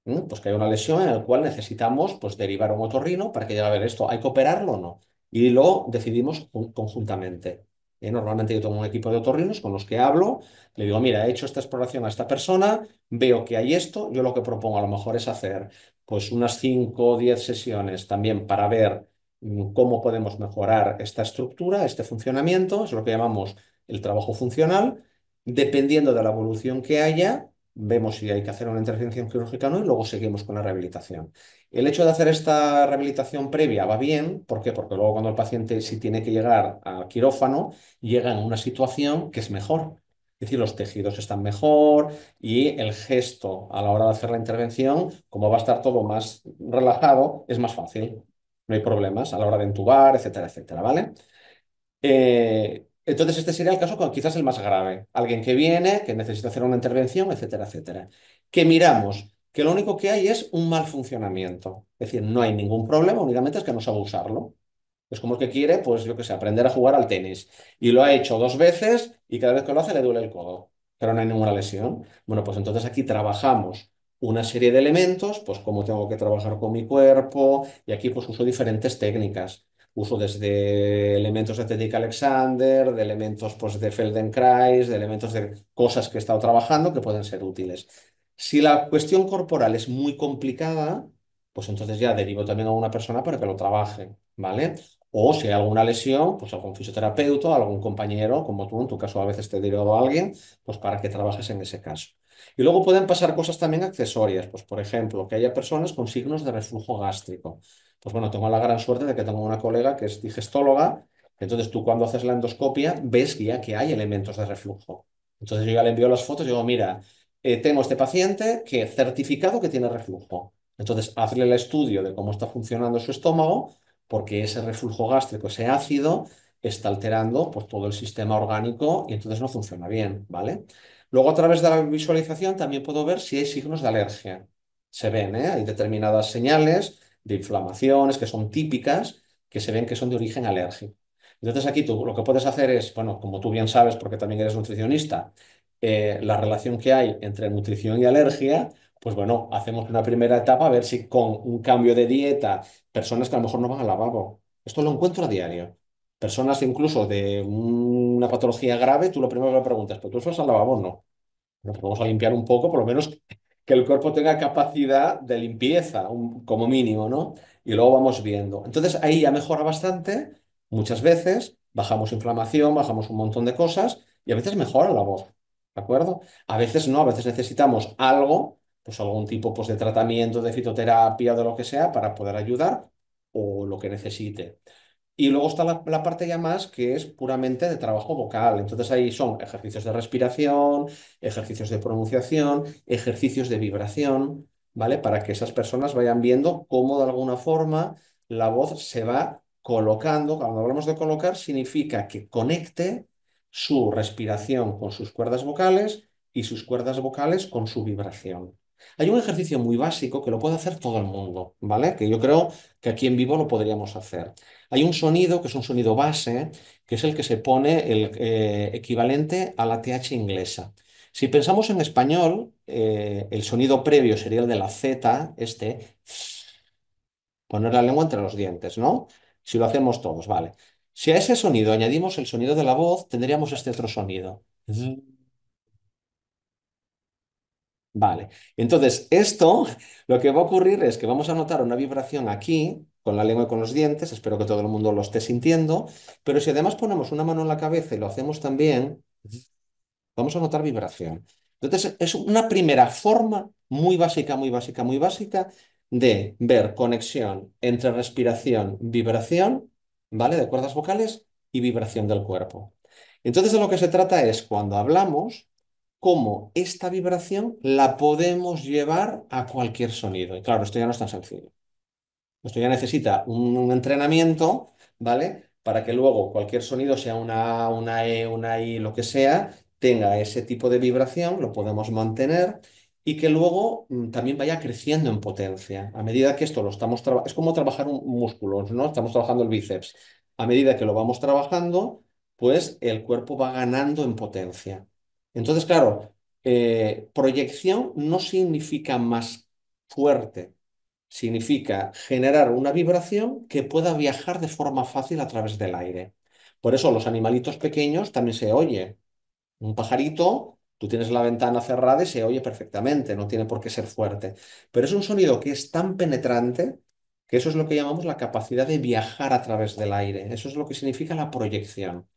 Pues que hay una lesión en la cual necesitamos pues, derivar a un otorrino para que llegue a ver esto. ¿Hay que operarlo o no? Y lo decidimos conjuntamente. Normalmente yo tengo un equipo de otorrinos con los que hablo, le digo, mira, he hecho esta exploración a esta persona, veo que hay esto, yo lo que propongo a lo mejor es hacer pues unas 5 o 10 sesiones también para ver cómo podemos mejorar esta estructura, este funcionamiento, es lo que llamamos el trabajo funcional, dependiendo de la evolución que haya vemos si hay que hacer una intervención quirúrgica o no y luego seguimos con la rehabilitación. El hecho de hacer esta rehabilitación previa va bien, ¿por qué? Porque luego cuando el paciente si tiene que llegar al quirófano, llega en una situación que es mejor. Es decir, los tejidos están mejor y el gesto a la hora de hacer la intervención, como va a estar todo más relajado, es más fácil. No hay problemas a la hora de entubar, etcétera, etcétera, ¿vale? Entonces, este sería el caso quizás el más grave. Alguien que viene, que necesita hacer una intervención, etcétera, etcétera. Que miramos que lo único que hay es un mal funcionamiento. Es decir, no hay ningún problema, únicamente es que no sabe usarlo. Es como el que quiere, pues yo qué sé, aprender a jugar al tenis. Y lo ha hecho 2 veces y cada vez que lo hace le duele el codo, pero no hay ninguna lesión. Bueno, pues entonces aquí trabajamos una serie de elementos, pues cómo tengo que trabajar con mi cuerpo y aquí pues uso diferentes técnicas. Uso desde elementos de técnica Alexander, de elementos pues, de Feldenkrais, de elementos de cosas que he estado trabajando que pueden ser útiles. Si la cuestión corporal es muy complicada, pues entonces ya derivo también a una persona para que lo trabaje, ¿vale? O si hay alguna lesión, pues algún fisioterapeuta, algún compañero, como tú, en tu caso a veces te derivo a alguien, pues para que trabajes en ese caso. Y luego pueden pasar cosas también accesorias, pues por ejemplo, que haya personas con signos de reflujo gástrico. Pues bueno, tengo la gran suerte de que tengo una colega que es digestóloga, entonces tú cuando haces la endoscopia ves ya que hay elementos de reflujo. Entonces yo ya le envío las fotos y digo, mira, tengo este paciente que certificado que tiene reflujo. Entonces hazle el estudio de cómo está funcionando su estómago, porque ese reflujo gástrico, ese ácido, está alterando pues, todo el sistema orgánico y entonces no funciona bien, ¿vale? Luego a través de la visualización también puedo ver si hay signos de alergia. Se ven, ¿eh? Hay determinadas señales de inflamaciones que son típicas, que se ven que son de origen alérgico. Entonces aquí tú lo que puedes hacer es, bueno, como tú bien sabes, porque también eres nutricionista, la relación que hay entre nutrición y alergia, pues bueno, hacemos una primera etapa a ver si con un cambio de dieta, personas que a lo mejor no van al lavabo, esto lo encuentro a diario. Personas incluso de una patología grave, tú lo primero que le preguntas, ¿pero tú vas al lavabo? No. Bueno, pues vamos a limpiar un poco, por lo menos que el cuerpo tenga capacidad de limpieza, como mínimo, ¿no? Y luego vamos viendo. Entonces ahí ya mejora bastante, muchas veces, bajamos inflamación, bajamos un montón de cosas y a veces mejora la voz, ¿de acuerdo? A veces no, a veces necesitamos algo, pues algún tipo pues, de tratamiento, de fitoterapia o de lo que sea para poder ayudar o lo que necesite. Y luego está la parte ya más que es puramente de trabajo vocal. Entonces ahí son ejercicios de respiración, ejercicios de pronunciación, ejercicios de vibración, ¿vale? Para que esas personas vayan viendo cómo de alguna forma la voz se va colocando. Cuando hablamos de colocar, significa que conecte su respiración con sus cuerdas vocales y sus cuerdas vocales con su vibración. Hay un ejercicio muy básico que lo puede hacer todo el mundo, ¿vale? Que yo creo que aquí en vivo lo podríamos hacer. Hay un sonido que es un sonido base, que es el que se pone el equivalente a la TH inglesa. Si pensamos en español, el sonido previo sería el de la Z, este, poner la lengua entre los dientes, ¿no? Si lo hacemos todos, vale. Si a ese sonido añadimos el sonido de la voz, tendríamos este otro sonido. Vale. Entonces, esto lo que va a ocurrir es que vamos a notar una vibración aquí, con la lengua y con los dientes, espero que todo el mundo lo esté sintiendo, pero si además ponemos una mano en la cabeza y lo hacemos también, vamos a notar vibración. Entonces, es una primera forma muy básica, muy básica, muy básica de ver conexión entre respiración, vibración, ¿vale? De cuerdas vocales y vibración del cuerpo. Entonces, de lo que se trata es, cuando hablamos, cómo esta vibración la podemos llevar a cualquier sonido. Y claro, esto ya no es tan sencillo. Esto ya necesita un entrenamiento, ¿vale? Para que luego cualquier sonido, sea una A, una E, una I, lo que sea, tenga ese tipo de vibración, lo podemos mantener y que luego también vaya creciendo en potencia. A medida que esto lo estamos trabajando, es como trabajar un músculo, ¿no? Estamos trabajando el bíceps. A medida que lo vamos trabajando, pues el cuerpo va ganando en potencia. Entonces, claro, proyección no significa más fuerte, significa generar una vibración que pueda viajar de forma fácil a través del aire. Por eso los animalitos pequeños también se oye. Un pajarito, tú tienes la ventana cerrada y se oye perfectamente, no tiene por qué ser fuerte. Pero es un sonido que es tan penetrante que eso es lo que llamamos la capacidad de viajar a través del aire. Eso es lo que significa la proyección.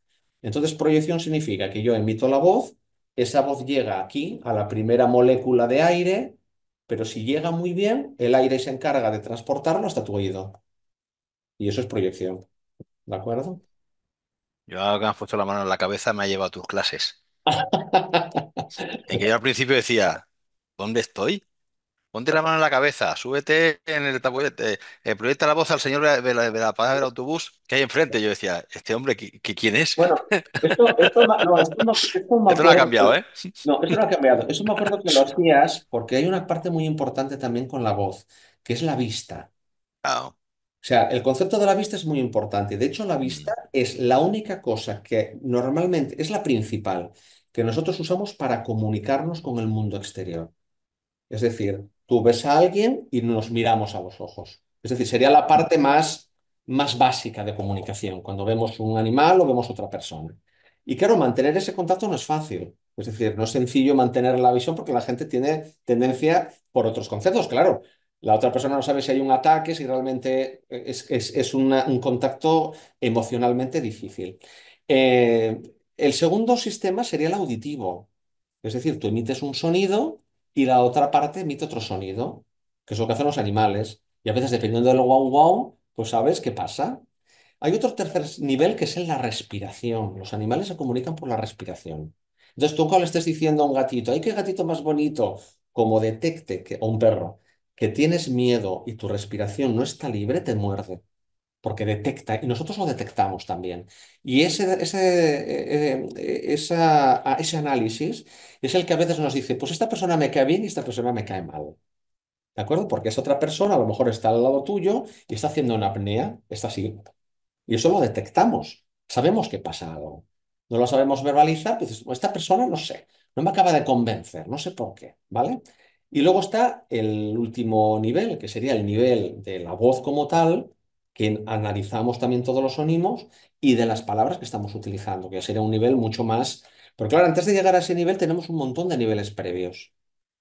Entonces, proyección significa que yo emito la voz, esa voz llega aquí, a la primera molécula de aire, pero si llega muy bien, el aire se encarga de transportarlo hasta tu oído. Y eso es proyección, ¿de acuerdo? Yo ahora que me has puesto la mano en la cabeza me ha llevado a tus clases. En que yo al principio decía, ¿dónde estoy? Ponte la mano en la cabeza, súbete en el taburete, proyecta la voz al señor de la parada del autobús que hay enfrente. Yo decía, ¿este hombre quién es? Bueno, esto me Esto no ha acuerdo cambiado, ¿eh? no, eso no ha cambiado. Eso me acuerdo que lo hacías porque hay una parte muy importante también con la voz, que es la vista. Ah, O sea, el concepto de la vista es muy importante. De hecho, la vista mm. es la única cosa que normalmente es la principal que nosotros usamos para comunicarnos con el mundo exterior. Es decir, tú ves a alguien y nos miramos a los ojos. Es decir, sería la parte más básica de comunicación, cuando vemos un animal o vemos otra persona. Y claro, mantener ese contacto no es fácil. Es decir, no es sencillo mantener la visión porque la gente tiene tendencia por otros conceptos, claro. La otra persona no sabe si hay un ataque, si realmente es un contacto emocionalmente difícil. Eh, el segundo sistema sería el auditivo. Es decir, tú emites un sonido y la otra parte emite otro sonido, que es lo que hacen los animales. Y a veces, dependiendo del guau guau, pues sabes qué pasa. Hay otro tercer nivel que es en la respiración. Los animales se comunican por la respiración. Entonces, tú cuando le estés diciendo a un gatito, ¡ay, qué gatito más bonito! Como detecte que, o un perro, que tienes miedo y tu respiración no está libre, te muerde porque detecta, y nosotros lo detectamos también. Y ese análisis es el que a veces nos dice, pues esta persona me cae bien y esta persona me cae mal. ¿De acuerdo? Porque esa otra persona a lo mejor está al lado tuyo y está haciendo una apnea, está así. Y eso lo detectamos. Sabemos que pasa algo. No lo sabemos verbalizar, pues dices, "Pues esta persona no sé, no me acaba de convencer, no sé por qué, ¿vale?" Y luego está el último nivel, que sería el nivel de la voz como tal, que analizamos también todos los sonidos y de las palabras que estamos utilizando, que sería un nivel mucho más... Pero claro, antes de llegar a ese nivel tenemos un montón de niveles previos.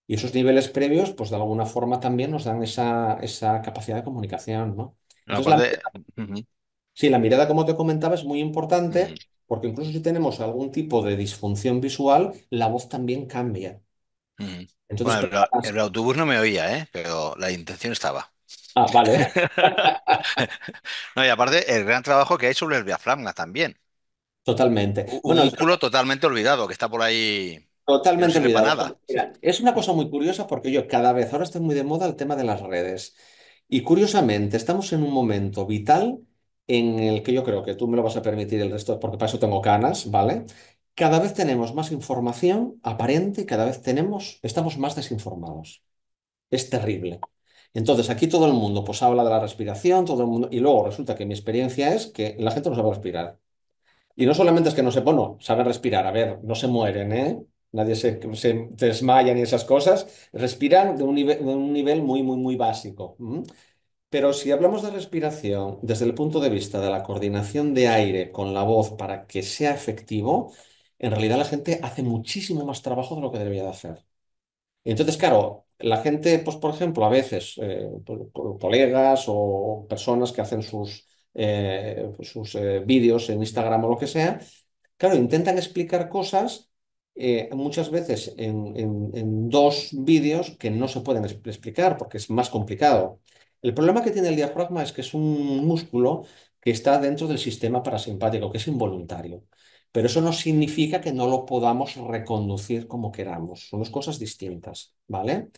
Y esos niveles previos, pues de alguna forma también nos dan esa capacidad de comunicación, ¿no? Entonces, Aparte, ujú, sí, la mirada, como te comentaba, es muy importante ujú, porque incluso si tenemos algún tipo de disfunción visual, la voz también cambia. ujú. Entonces, Bueno, personas... el autobús no me oía, ¿eh? Pero la intención estaba. Ah, vale, No, y aparte, el gran trabajo que hay sobre el diafragma también. totalmente. Un Bueno, músculo totalmente olvidado, que está por ahí, que no totalmente sirve para olvidado. nada. Mira, es una cosa muy curiosa porque yo cada vez, ahora está muy de moda el tema de las redes. Y curiosamente, estamos en un momento vital en el que yo creo que tú me lo vas a permitir el resto, porque para eso tengo canas, ¿vale? Cada vez tenemos más información aparente y cada vez estamos más desinformados. Es terrible. Entonces, aquí todo el mundo pues habla de la respiración, todo el mundo, y luego resulta que mi experiencia es que la gente no sabe respirar. Y no solamente es que no se, bueno, saben respirar, a ver, no se mueren, ¿eh? Nadie se desmaya ni esas cosas. Respiran de un nivel muy, muy, muy básico. ¿M? Pero si hablamos de respiración desde el punto de vista de la coordinación de aire con la voz para que sea efectivo, en realidad la gente hace muchísimo más trabajo de lo que debería de hacer. Entonces, claro, la gente, pues por ejemplo, a veces, colegas o personas que hacen sus vídeos en Instagram o lo que sea, claro, intentan explicar cosas muchas veces en dos vídeos que no se pueden explicar porque es más complicado. El problema que tiene el diafragma es que es un músculo que está dentro del sistema parasimpático, que es involuntario. Pero eso no significa que no lo podamos reconducir como queramos. Son dos cosas distintas, ¿vale?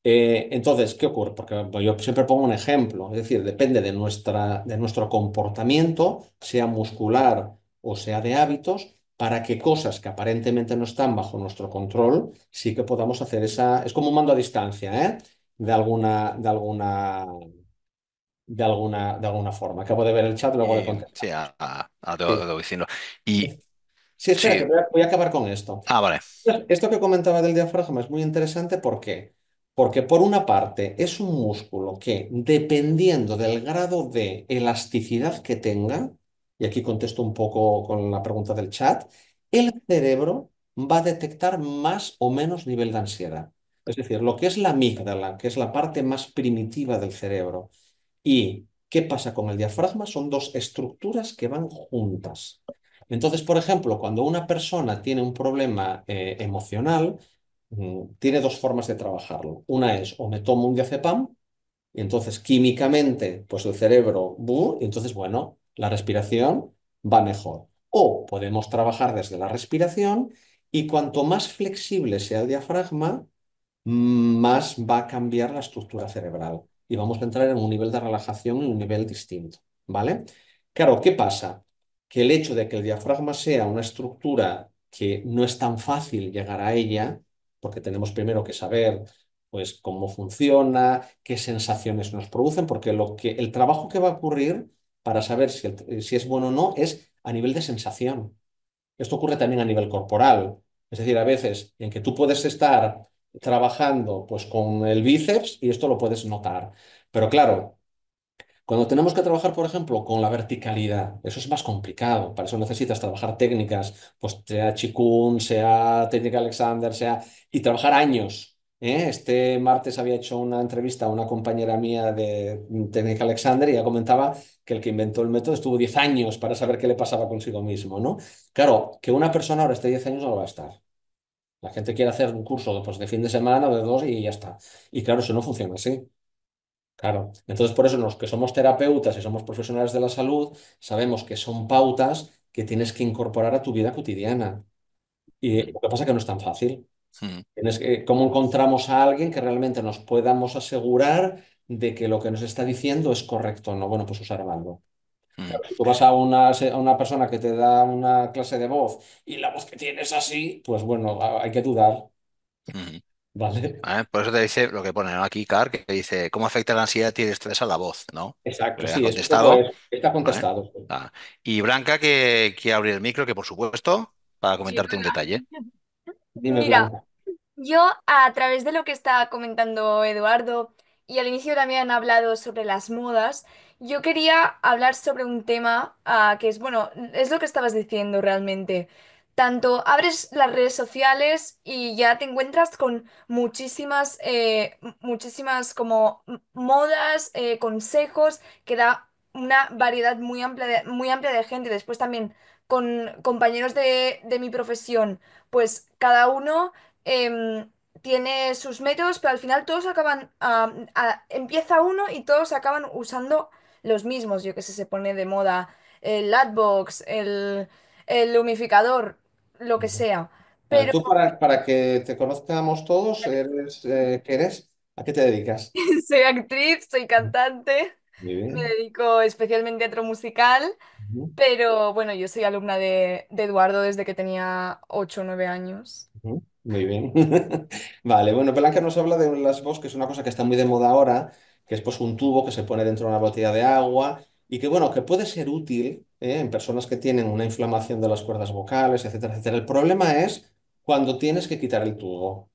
Entonces, ¿qué ocurre? Porque bueno, yo siempre pongo un ejemplo, es decir, depende de nuestro comportamiento, sea muscular o sea de hábitos, para que cosas que aparentemente no están bajo nuestro control, sí que podamos hacer esa. Es como un mando a distancia, ¿eh? De alguna forma. Acabo de ver el chat, luego le Sí, contestar. te Sí. voy diciendo. Y Sí, espera, que sí, voy a acabar con esto. vale. Esto que comentaba del diafragma es muy interesante. ¿Por qué? Porque por una parte es un músculo que, dependiendo del grado de elasticidad que tenga, y aquí contesto un poco con la pregunta del chat, el cerebro va a detectar más o menos nivel de ansiedad. Es decir, lo que es la amígdala, que es la parte más primitiva del cerebro, y qué pasa con el diafragma, son dos estructuras que van juntas. Entonces, por ejemplo, cuando una persona tiene un problema emocional, tiene dos formas de trabajarlo. Una es o me tomo un diazepam y entonces químicamente, pues el cerebro, y entonces, bueno, la respiración va mejor. O podemos trabajar desde la respiración y cuanto más flexible sea el diafragma, más va a cambiar la estructura cerebral y vamos a entrar en un nivel de relajación y un nivel distinto, ¿vale? Claro, ¿qué pasa? Que el hecho de que el diafragma sea una estructura que no es tan fácil llegar a ella, porque tenemos primero que saber pues cómo funciona, qué sensaciones nos producen, porque el trabajo que va a ocurrir para saber si es bueno o no es a nivel de sensación. Esto ocurre también a nivel corporal. Es decir, a veces en que tú puedes estar trabajando pues con el bíceps y esto lo puedes notar. Pero claro, cuando tenemos que trabajar, por ejemplo, con la verticalidad, eso es más complicado. Para eso necesitas trabajar técnicas, pues sea Qigong, sea técnica Alexander, y trabajar años. ¿Eh? Este martes había hecho una entrevista a una compañera mía de técnica Alexander y ella comentaba que el que inventó el método estuvo 10 años para saber qué le pasaba consigo mismo, ¿no? Claro, que una persona ahora esté 10 años no lo va a estar. La gente quiere hacer un curso pues, de fin de semana o de dos y ya está. Y claro, eso no funciona así. Claro, entonces por eso los que somos terapeutas y somos profesionales de la salud sabemos que son pautas que tienes que incorporar a tu vida cotidiana. Y Mm, lo que pasa es que no es tan fácil. mm, ¿Cómo encontramos a alguien que realmente nos podamos asegurar de que lo que nos está diciendo es correcto o no? Bueno, pues usar algo. mm, Claro, si tú vas a una persona que te da una clase de voz y la voz que tienes así, pues bueno, hay que dudar, mm. ¿vale? ¿Vale? Por eso te dice lo que pone, ¿no? Aquí, Car, que dice, ¿cómo afecta la ansiedad y el estrés a la voz? ¿No? Exacto, Le han sí, es un poco contestado, eso. Está ¿vale? contestado. Sí. Ah, y Blanca, que quiere abrir el micro, que por supuesto, para Sí, comentarte un detalle. Dime, mira, Blanca. yo a través de lo que está comentando Eduardo y al inicio también han hablado sobre las modas, yo quería hablar sobre un tema que es, bueno, es lo que estabas diciendo realmente. Tanto abres las redes sociales y ya te encuentras con muchísimas como modas, consejos que da una variedad muy amplia de gente. Después también con compañeros de mi profesión, pues cada uno tiene sus métodos, pero al final todos acaban, empieza uno y todos acaban usando los mismos. Yo que sé, se pone de moda el Adbox, el humificador, lo que sea. Vale, Pero tú para que te conozcamos todos, ¿qué eres? ¿A qué te dedicas? soy actriz, soy cantante, Muy me bien. dedico especialmente a teatro musical, Ujú, pero bueno, yo soy alumna de Eduardo desde que tenía 8 o 9 años. ujú, muy bien. Vale, bueno, Blanca nos habla de las VOS, que es una cosa que está muy de moda ahora, que es pues un tubo que se pone dentro de una botella de agua y que bueno, que puede ser útil en personas que tienen una inflamación de las cuerdas vocales, etcétera, etcétera. El problema es cuando tienes que quitar el tubo.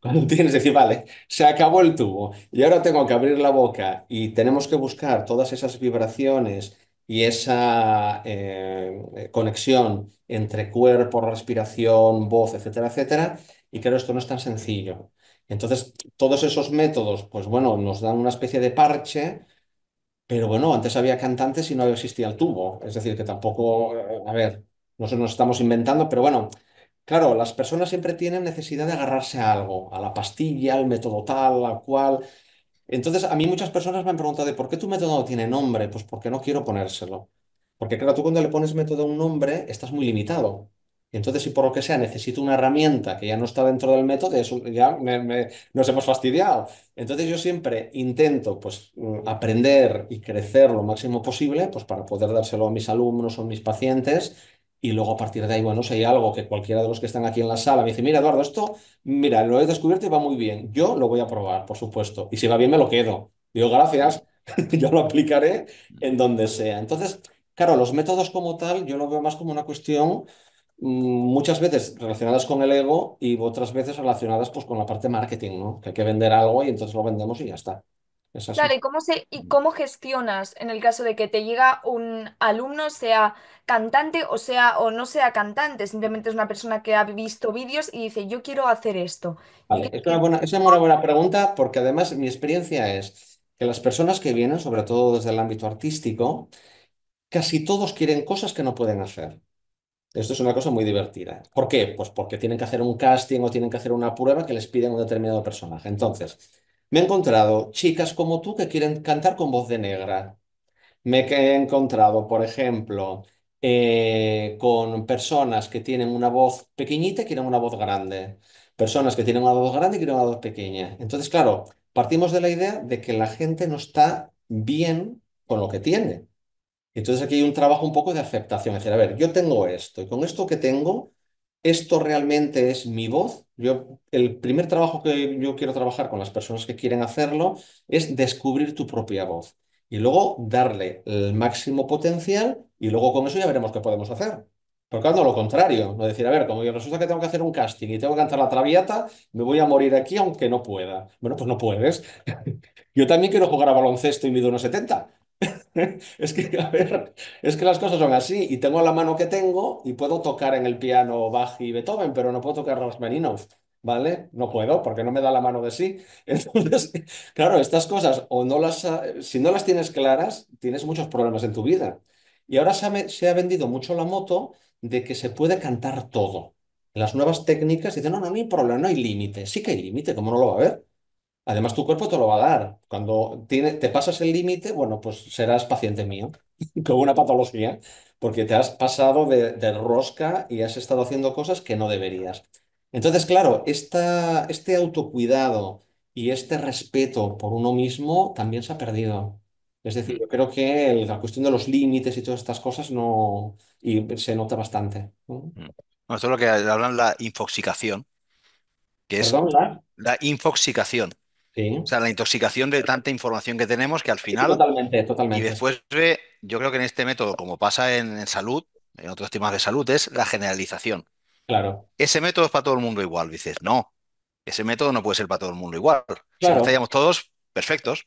Cuando tienes que decir, vale, se acabó el tubo y ahora tengo que abrir la boca y tenemos que buscar todas esas vibraciones y esa conexión entre cuerpo, respiración, voz, etcétera, etcétera. Y claro, esto no es tan sencillo. Entonces, todos esos métodos, pues bueno, nos dan una especie de parche, pero bueno, antes había cantantes y no existía el tubo. Es decir, que tampoco, a ver, nosotros nos estamos inventando, pero bueno, claro, las personas siempre tienen necesidad de agarrarse a algo, a la pastilla, al método tal, al cual. Entonces, a mí muchas personas me han preguntado, ¿de por qué tu método no tiene nombre? Pues porque no quiero ponérselo. Porque claro, tú cuando le pones método a un nombre, estás muy limitado. Entonces, si por lo que sea necesito una herramienta que ya no está dentro del método, eso ya nos hemos fastidiado. Entonces, yo siempre intento pues, aprender y crecer lo máximo posible pues, para poder dárselo a mis alumnos o a mis pacientes. Y luego a partir de ahí, bueno, si hay algo que cualquiera de los que están aquí en la sala me dice, mira, Eduardo, esto mira, lo he descubierto y va muy bien. Yo lo voy a probar, por supuesto. Y si va bien, me lo quedo. Digo, gracias, yo lo aplicaré en donde sea. Entonces, claro, los métodos como tal, yo lo veo más como una cuestión muchas veces relacionadas con el ego y otras veces relacionadas pues con la parte de marketing, ¿no? Que hay que vender algo y entonces lo vendemos y ya está. Es Claro, así. y cómo gestionas en el caso de que te llega un alumno, sea cantante o sea o no sea cantante, simplemente es una persona que ha visto vídeos y dice, yo quiero hacer esto. Yo Vale, quiero que... es una buena pregunta porque además mi experiencia es que las personas que vienen, sobre todo desde el ámbito artístico, casi todos quieren cosas que no pueden hacer. Esto es una cosa muy divertida. ¿Por qué? Pues porque tienen que hacer un casting o tienen que hacer una prueba que les piden un determinado personaje. Entonces, me he encontrado chicas como tú que quieren cantar con voz de negra. He encontrado, por ejemplo, con personas que tienen una voz pequeñita y quieren una voz grande. Personas que tienen una voz grande y quieren una voz pequeña. Entonces, claro, partimos de la idea de que la gente no está bien con lo que tiene. Entonces aquí hay un trabajo un poco de aceptación, es decir, a ver, yo tengo esto y con esto que tengo, esto realmente es mi voz. El primer trabajo que yo quiero trabajar con las personas que quieren hacerlo es descubrir tu propia voz y luego darle el máximo potencial y luego con eso ya veremos qué podemos hacer. Porque no lo contrario, no decir, a ver, como yo resulta que tengo que hacer un casting y tengo que cantar la Traviata, me voy a morir aquí aunque no pueda. Bueno, pues no puedes. Yo también quiero jugar a baloncesto y mido 1,70. Es que, a ver, es que las cosas son así y tengo la mano que tengo y puedo tocar en el piano Bach y Beethoven, pero no puedo tocar Rachmaninoff, ¿vale? No puedo porque no me da la mano de sí. Entonces, claro, estas cosas o no si no las tienes claras, tienes muchos problemas en tu vida. Y ahora se ha vendido mucho la moto de que se puede cantar todo. Las nuevas técnicas dicen, no, no, no hay problema, no hay límite. Sí que hay límite, ¿cómo no lo va a haber? Además, tu cuerpo te lo va a dar. Cuando te pasas el límite, bueno, pues serás paciente mío, con una patología, porque te has pasado de rosca y has estado haciendo cosas que no deberías. Entonces, claro, este autocuidado y este respeto por uno mismo también se ha perdido. Es decir, yo creo que la cuestión de los límites y todas estas cosas no, y se nota bastante, ¿no? Bueno, esto es lo que hablan la infoxicación, que es ¿Perdón, Lar? la infoxicación. O Sí, sea, la intoxicación de tanta información que tenemos que al sí, final, totalmente, y totalmente, sí. después ve, yo creo que en este método, como pasa en salud, en otros temas de salud, es la generalización. Claro, Ese método es para todo el mundo igual. Dices, no, ese método no puede ser para todo el mundo igual. Si no claro. estaríamos todos perfectos.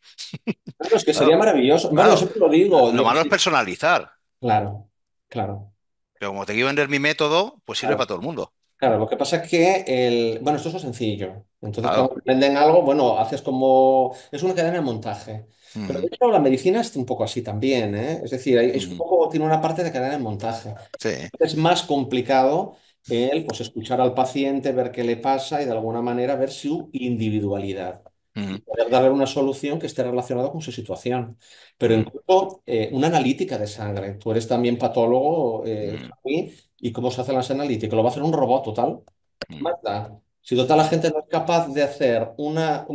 Claro, es que sería Claro, maravilloso. Bueno, yo claro. siempre lo digo. Lo malo es personalizar. Claro, claro, Pero como te quiero vender mi método, pues sirve para claro. todo el mundo. Claro, lo que pasa es que bueno, esto es lo sencillo. Entonces, cuando Claro. te venden algo, bueno, haces como, es una cadena de montaje. Pero de Ujú, hecho la medicina es un poco así también, ¿eh? Es decir, es un ujú. poco, tiene una parte de cadena de montaje. Sí. Es más complicado el, pues, escuchar al paciente, ver qué le pasa y de alguna manera ver su individualidad y Ujú, poder darle una solución que esté relacionada con su situación. Pero ujú, incluso una analítica de sangre. Tú eres también patólogo, ujú, Javi, ¿y cómo se hacen las analíticas? Lo va a hacer un robot total. ujú, Marta, si total la gente no es capaz de hacer una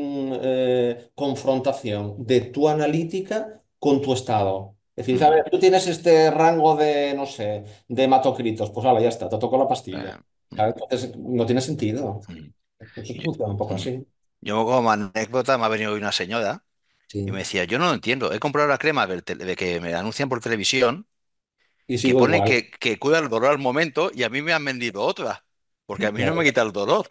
confrontación de tu analítica con tu estado. Es decir, a ujú. ver, tú tienes este rango de, no sé, de hematocritos, pues vale, ya está, te tocó la pastilla. Ujú, Claro, entonces no tiene sentido. ujú. Eso Yo, funciona un poco ujú. así. Yo como anécdota me ha venido hoy una señora y me Sí. decía, yo no lo entiendo, he comprado la crema de que me anuncian por televisión Y que sigo pone igual, que cura el dolor al momento y a mí me han vendido otra, porque a mí no me claro, quita el dolor.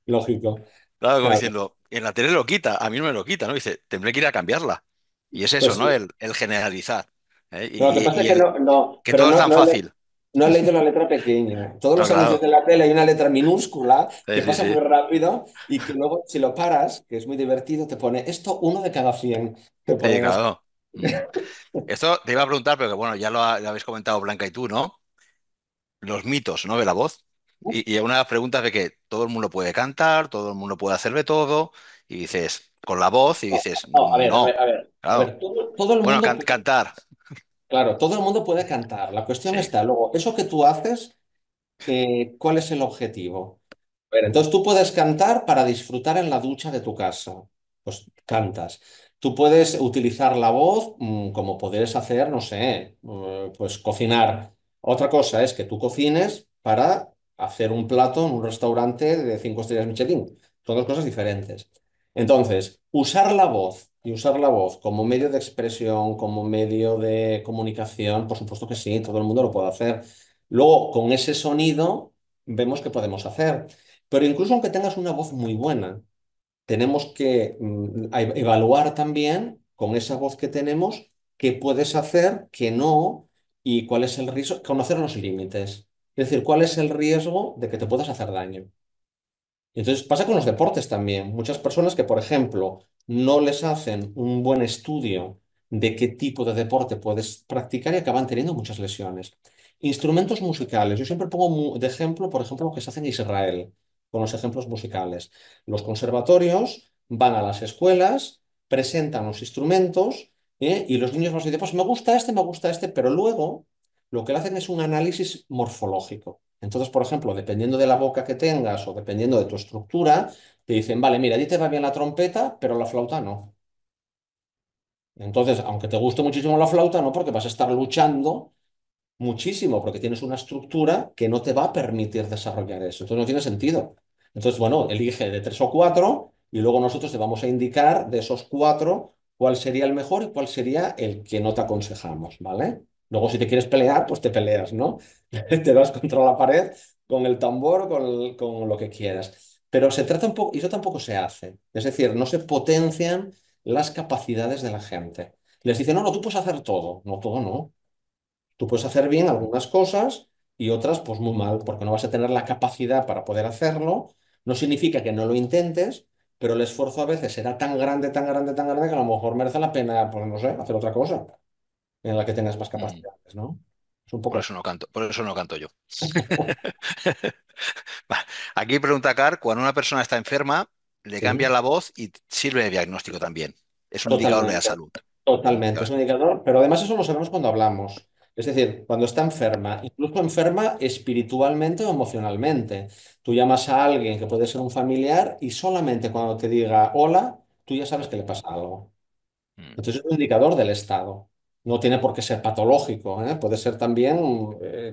lógico. Claro, como Claro. diciendo, en la tele lo quita, a mí no me lo quita, ¿no? Dice, tendré que ir a cambiarla. Y es eso, Pues ¿no? sí. El generalizar. ¿eh? No, lo que pasa es que Que todo es tan fácil. no he leído la letra pequeña. Todos Pero los anuncios claro, de la tele hay una letra minúscula sí, que sí, pasa muy sí. rápido y que luego, si lo paras, que es muy divertido, te pone esto uno de cada 100. Te Sí, ponen así. claro. Mm. Esto te iba a preguntar, pero que bueno, ya lo habéis comentado Blanca y tú, ¿no? Los mitos, ¿no? De la voz. Y una de las preguntas de que todo el mundo puede cantar, todo el mundo puede hacer de todo, y dices, con la voz, y dices, No, a ver, a ver, no, a ver. A claro. ver, todo el Bueno, mundo cantar, claro, todo el mundo puede cantar. La cuestión sí. está, luego, eso que tú haces, ¿cuál es el objetivo? A ver, entonces tú puedes cantar para disfrutar en la ducha de tu casa. Pues cantas. Tú puedes utilizar la voz como podrías hacer, no sé, pues cocinar. Otra cosa es que tú cocines para hacer un plato en un restaurante de 5 estrellas Michelin. Son dos cosas diferentes. Entonces, usar la voz y usar la voz como medio de expresión, como medio de comunicación, por supuesto que sí, todo el mundo lo puede hacer. Luego, con ese sonido, vemos qué podemos hacer. Pero incluso aunque tengas una voz muy buena, tenemos que evaluar también con esa voz que tenemos qué puedes hacer, qué no, y cuál es el riesgo, conocer los límites. Es decir, cuál es el riesgo de que te puedas hacer daño. Y entonces pasa con los deportes también. Muchas personas que, por ejemplo, no les hacen un buen estudio de qué tipo de deporte puedes practicar y acaban teniendo muchas lesiones. Instrumentos musicales. Yo siempre pongo de ejemplo, por ejemplo, lo que se hace en Israel con los ejemplos musicales. Los conservatorios van a las escuelas, presentan los instrumentos, y los niños van a decir, pues me gusta este, pero luego lo que le hacen es un análisis morfológico. Entonces, por ejemplo, dependiendo de la boca que tengas o dependiendo de tu estructura, te dicen, vale, mira, a ti te va bien la trompeta, pero la flauta no. Entonces, aunque te guste muchísimo la flauta, no, porque vas a estar luchando muchísimo, porque tienes una estructura que no te va a permitir desarrollar eso. Entonces, no tiene sentido. Entonces, bueno, elige de tres o cuatro y luego nosotros te vamos a indicar de esos cuatro cuál sería el mejor y cuál sería el que no te aconsejamos, ¿vale? Luego, si te quieres pelear, pues te peleas, ¿no? Te das contra la pared con el tambor, con lo que quieras. Pero se trata un poco, y eso tampoco se hace. Es decir, no se potencian las capacidades de la gente. Les dicen, no, no, tú puedes hacer todo. No, todo no. Tú puedes hacer bien algunas cosas y otras pues muy mal, porque no vas a tener la capacidad para poder hacerlo. No significa que no lo intentes, pero el esfuerzo a veces será tan grande, tan grande, tan grande que a lo mejor merece la pena, pues no sé, hacer otra cosa en la que tengas más Mm. capacidades, ¿no? Es un Por poco así. eso no canto, por eso no canto yo. Va, aquí pregunta Car, cuando una persona está enferma, le cambia Sí, la voz y sirve de diagnóstico también. Es un indicador de la totalmente. salud. Totalmente, es un indicador, pero además eso lo sabemos cuando hablamos. Es decir, cuando está enferma, incluso enferma espiritualmente o emocionalmente. Tú llamas a alguien que puede ser un familiar y solamente cuando te diga hola, tú ya sabes que le pasa algo. Mm, Entonces es un indicador del estado. No tiene por qué ser patológico, ¿eh? Puede ser también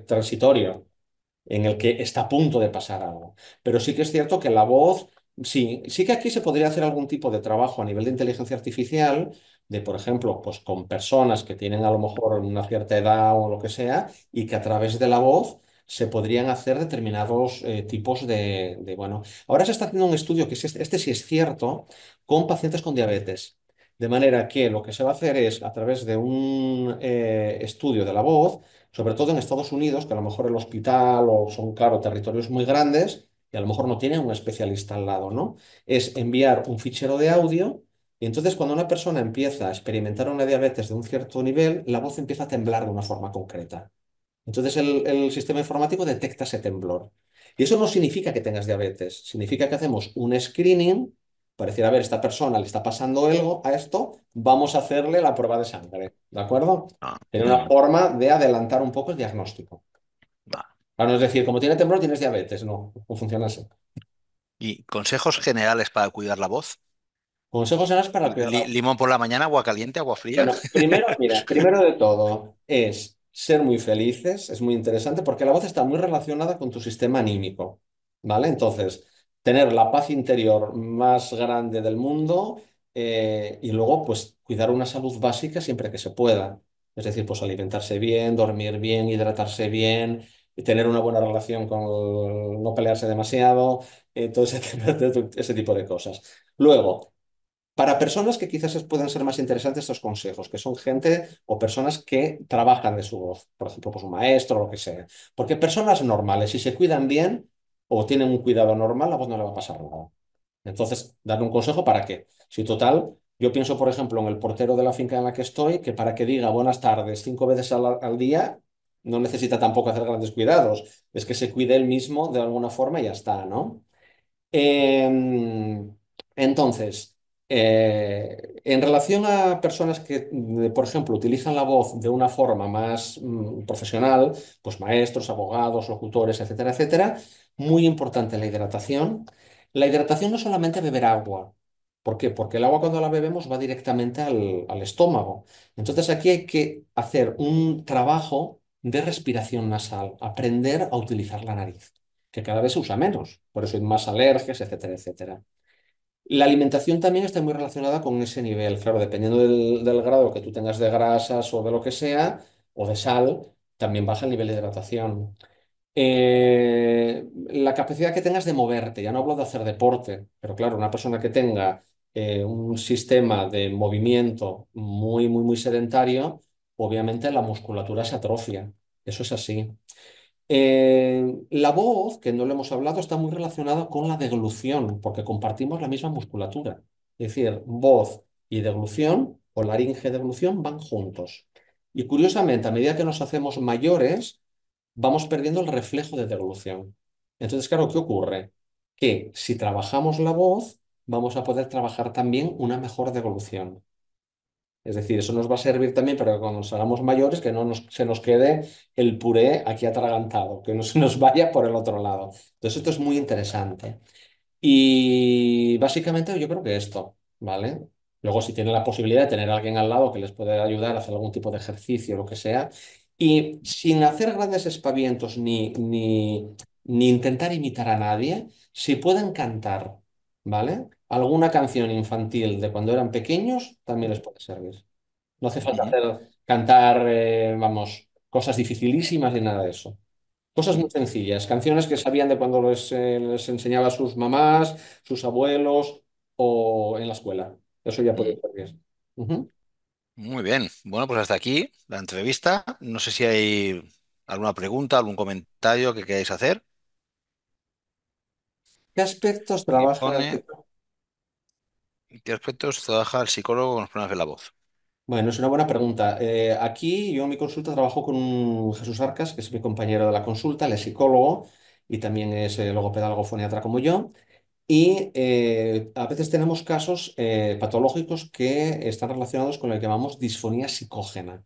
transitorio en el que está a punto de pasar algo. Pero sí que es cierto que la voz, sí, sí que aquí se podría hacer algún tipo de trabajo a nivel de inteligencia artificial, de, por ejemplo, pues con personas que tienen a lo mejor una cierta edad o lo que sea, y que a través de la voz se podrían hacer determinados tipos bueno, ahora se está haciendo un estudio que este sí es cierto, con pacientes con diabetes. De manera que lo que se va a hacer es, a través de un estudio de la voz, sobre todo en Estados Unidos, que a lo mejor el hospital o son, claro, territorios muy grandes y a lo mejor no tienen un especialista al lado, ¿no? Es enviar un fichero de audio y entonces cuando una persona empieza a experimentar una diabetes de un cierto nivel, la voz empieza a temblar de una forma concreta. Entonces el sistema informático detecta ese temblor. Y eso no significa que tengas diabetes, significa que hacemos un screening para decir, a ver, esta persona le está pasando algo a esto, vamos a hacerle la prueba de sangre, ¿de acuerdo? ah, Tiene una mm, forma de adelantar un poco el diagnóstico. va. Para no es decir, como tiene temblor, tienes diabetes, no, no funciona así. ¿Y consejos generales para cuidar la voz? Consejos generales para cuidar la. Limón por la mañana, agua caliente, agua fría. Bueno, primero, mira, primero de todo es ser muy felices, es muy interesante porque la voz está muy relacionada con tu sistema anímico, ¿vale? Entonces, tener la paz interior más grande del mundo, y luego, pues, cuidar una salud básica siempre que se pueda. Es decir, pues alimentarse bien, dormir bien, hidratarse bien, y tener una buena relación con no pelearse demasiado, todo ese, ese tipo de cosas. Luego, Para personas que quizás pueden ser más interesantes estos consejos, que son gente o personas que trabajan de su voz, por ejemplo, pues un maestro o lo que sea. Porque personas normales, si se cuidan bien o tienen un cuidado normal, la voz no le va a pasar nada. Entonces, darle un consejo para qué. Si total, yo pienso, por ejemplo, en el portero de la finca en la que estoy, que para que diga buenas tardes 5 veces al día, no necesita tampoco hacer grandes cuidados. Es que se cuide él mismo de alguna forma y ya está, ¿no? Em, entonces, en relación a personas que, por ejemplo, utilizan la voz de una forma más profesional, pues maestros, abogados, locutores, etcétera, etcétera, muy importante la hidratación. La hidratación no es solamente beber agua. ¿Por qué? Porque el agua cuando la bebemos va directamente al estómago. Entonces aquí hay que hacer un trabajo de respiración nasal, aprender a utilizar la nariz que cada vez se usa menos, por eso hay más alergias, etcétera, etcétera. La alimentación también está muy relacionada con ese nivel, claro, dependiendo del grado que tú tengas de grasas o de lo que sea, o de sal, también baja el nivel de hidratación. La capacidad que tengas de moverte, ya no hablo de hacer deporte, pero claro, una persona que tenga un sistema de movimiento muy, muy, muy sedentario, obviamente la musculatura se atrofia. Eso es así. La voz, que no lo hemos hablado, está muy relacionada con la deglución, porque compartimos la misma musculatura. Es decir, voz y deglución, o laringe deglución, van juntos. Y curiosamente, a medida que nos hacemos mayores, vamos perdiendo el reflejo de deglución. Entonces, claro, ¿qué ocurre? Que si trabajamos la voz, vamos a poder trabajar también una mejor deglución. Es decir, eso nos va a servir también para que cuando nos hagamos mayores, que no se nos quede el puré aquí atragantado, que no se nos vaya por el otro lado. Entonces, esto es muy interesante. Y básicamente yo creo que esto, ¿vale? Luego, si tienen la posibilidad de tener a alguien al lado que les puede ayudar a hacer algún tipo de ejercicio, lo que sea, y sin hacer grandes espavientos ni intentar imitar a nadie, si pueden cantar, ¿vale? Alguna canción infantil de cuando eran pequeños, también les puede servir. No hace falta Ujú, cantar, vamos, cosas dificilísimas ni nada de eso. Cosas ujú, muy sencillas, canciones que sabían de cuando les enseñaba a sus mamás, sus abuelos o en la escuela. Eso ya puede ujú. servir. Ujú. Muy bien. Bueno, pues hasta aquí la entrevista. No sé si hay alguna pregunta, algún comentario que queráis hacer. ¿Qué aspectos Aquí trabaja el pone, psico- ¿en qué aspectos trabaja el psicólogo con los problemas de la voz? Bueno, es una buena pregunta. Aquí yo en mi consulta trabajo con Jesús Arcas, que es mi compañero de la consulta, él es psicólogo y también es logopedagogo foniatra como yo. Y a veces tenemos casos patológicos que están relacionados con lo que llamamos disfonía psicógena.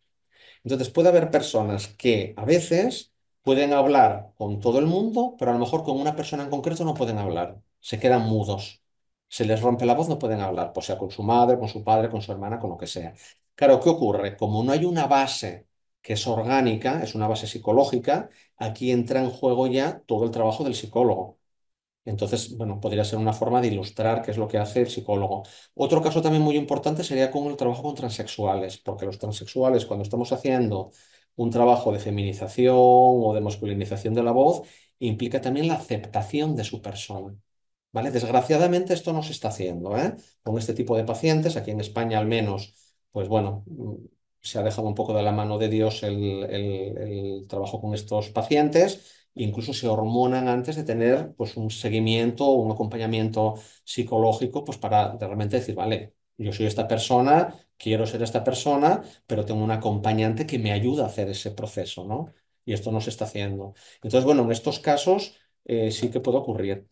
Entonces puede haber personas que a veces pueden hablar con todo el mundo, pero a lo mejor con una persona en concreto no pueden hablar. Se quedan mudos. Se les rompe la voz, no pueden hablar, pues sea con su madre, con su padre, con su hermana, con lo que sea. Claro, ¿qué ocurre? Como no hay una base que es orgánica, es una base psicológica, aquí entra en juego ya todo el trabajo del psicólogo. Entonces, bueno, podría ser una forma de ilustrar qué es lo que hace el psicólogo. Otro caso también muy importante sería con el trabajo con transexuales, porque los transexuales, cuando estamos haciendo un trabajo de feminización o de masculinización de la voz, implica también la aceptación de su persona. ¿Vale? Desgraciadamente esto no se está haciendo, ¿eh? Con este tipo de pacientes, aquí en España al menos, pues bueno, se ha dejado un poco de la mano de Dios el trabajo con estos pacientes. Incluso se hormonan antes de tener pues, un seguimiento o un acompañamiento psicológico pues, para realmente decir, vale, yo soy esta persona, quiero ser esta persona, pero tengo un acompañante que me ayuda a hacer ese proceso, ¿no? Y esto no se está haciendo. Entonces, bueno, en estos casos sí que puede ocurrir.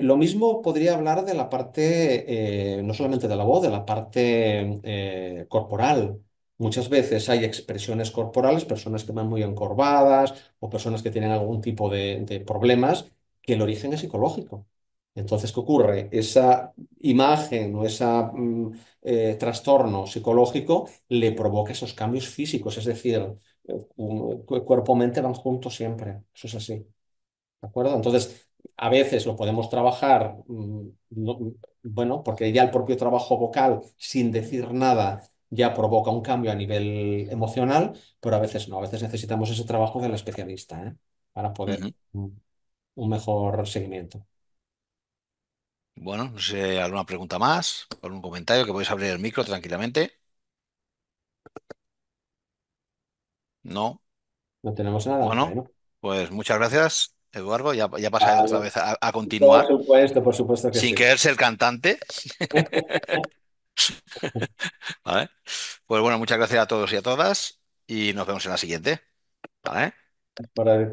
Lo mismo podría hablar de la parte, no solamente de la voz, de la parte corporal. Muchas veces hay expresiones corporales, personas que van muy encorvadas o personas que tienen algún tipo de problemas que el origen es psicológico. Entonces, ¿qué ocurre? Esa imagen o ese trastorno psicológico le provoca esos cambios físicos, es decir, cuerpo-mente van juntos siempre. Eso es así. ¿De acuerdo? Entonces, a veces lo podemos trabajar, bueno, porque ya el propio trabajo vocal, sin decir nada, ya provoca un cambio a nivel emocional, pero a veces no, a veces necesitamos ese trabajo del especialista, ¿eh? Para poder Ujú. un mejor seguimiento. Bueno, no sé, alguna pregunta más, algún comentario que podéis abrir el micro tranquilamente. No. No tenemos nada. Bueno, Bueno, pues muchas gracias, Eduardo. Ya pasaré otra vale. vez a continuar Por supuesto que sin sí. querer ser cantante. ¿Vale? Pues bueno, muchas gracias a todos y a todas y nos vemos en la siguiente. ¿Vale? Por ahí.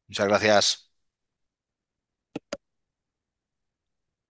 Muchas gracias.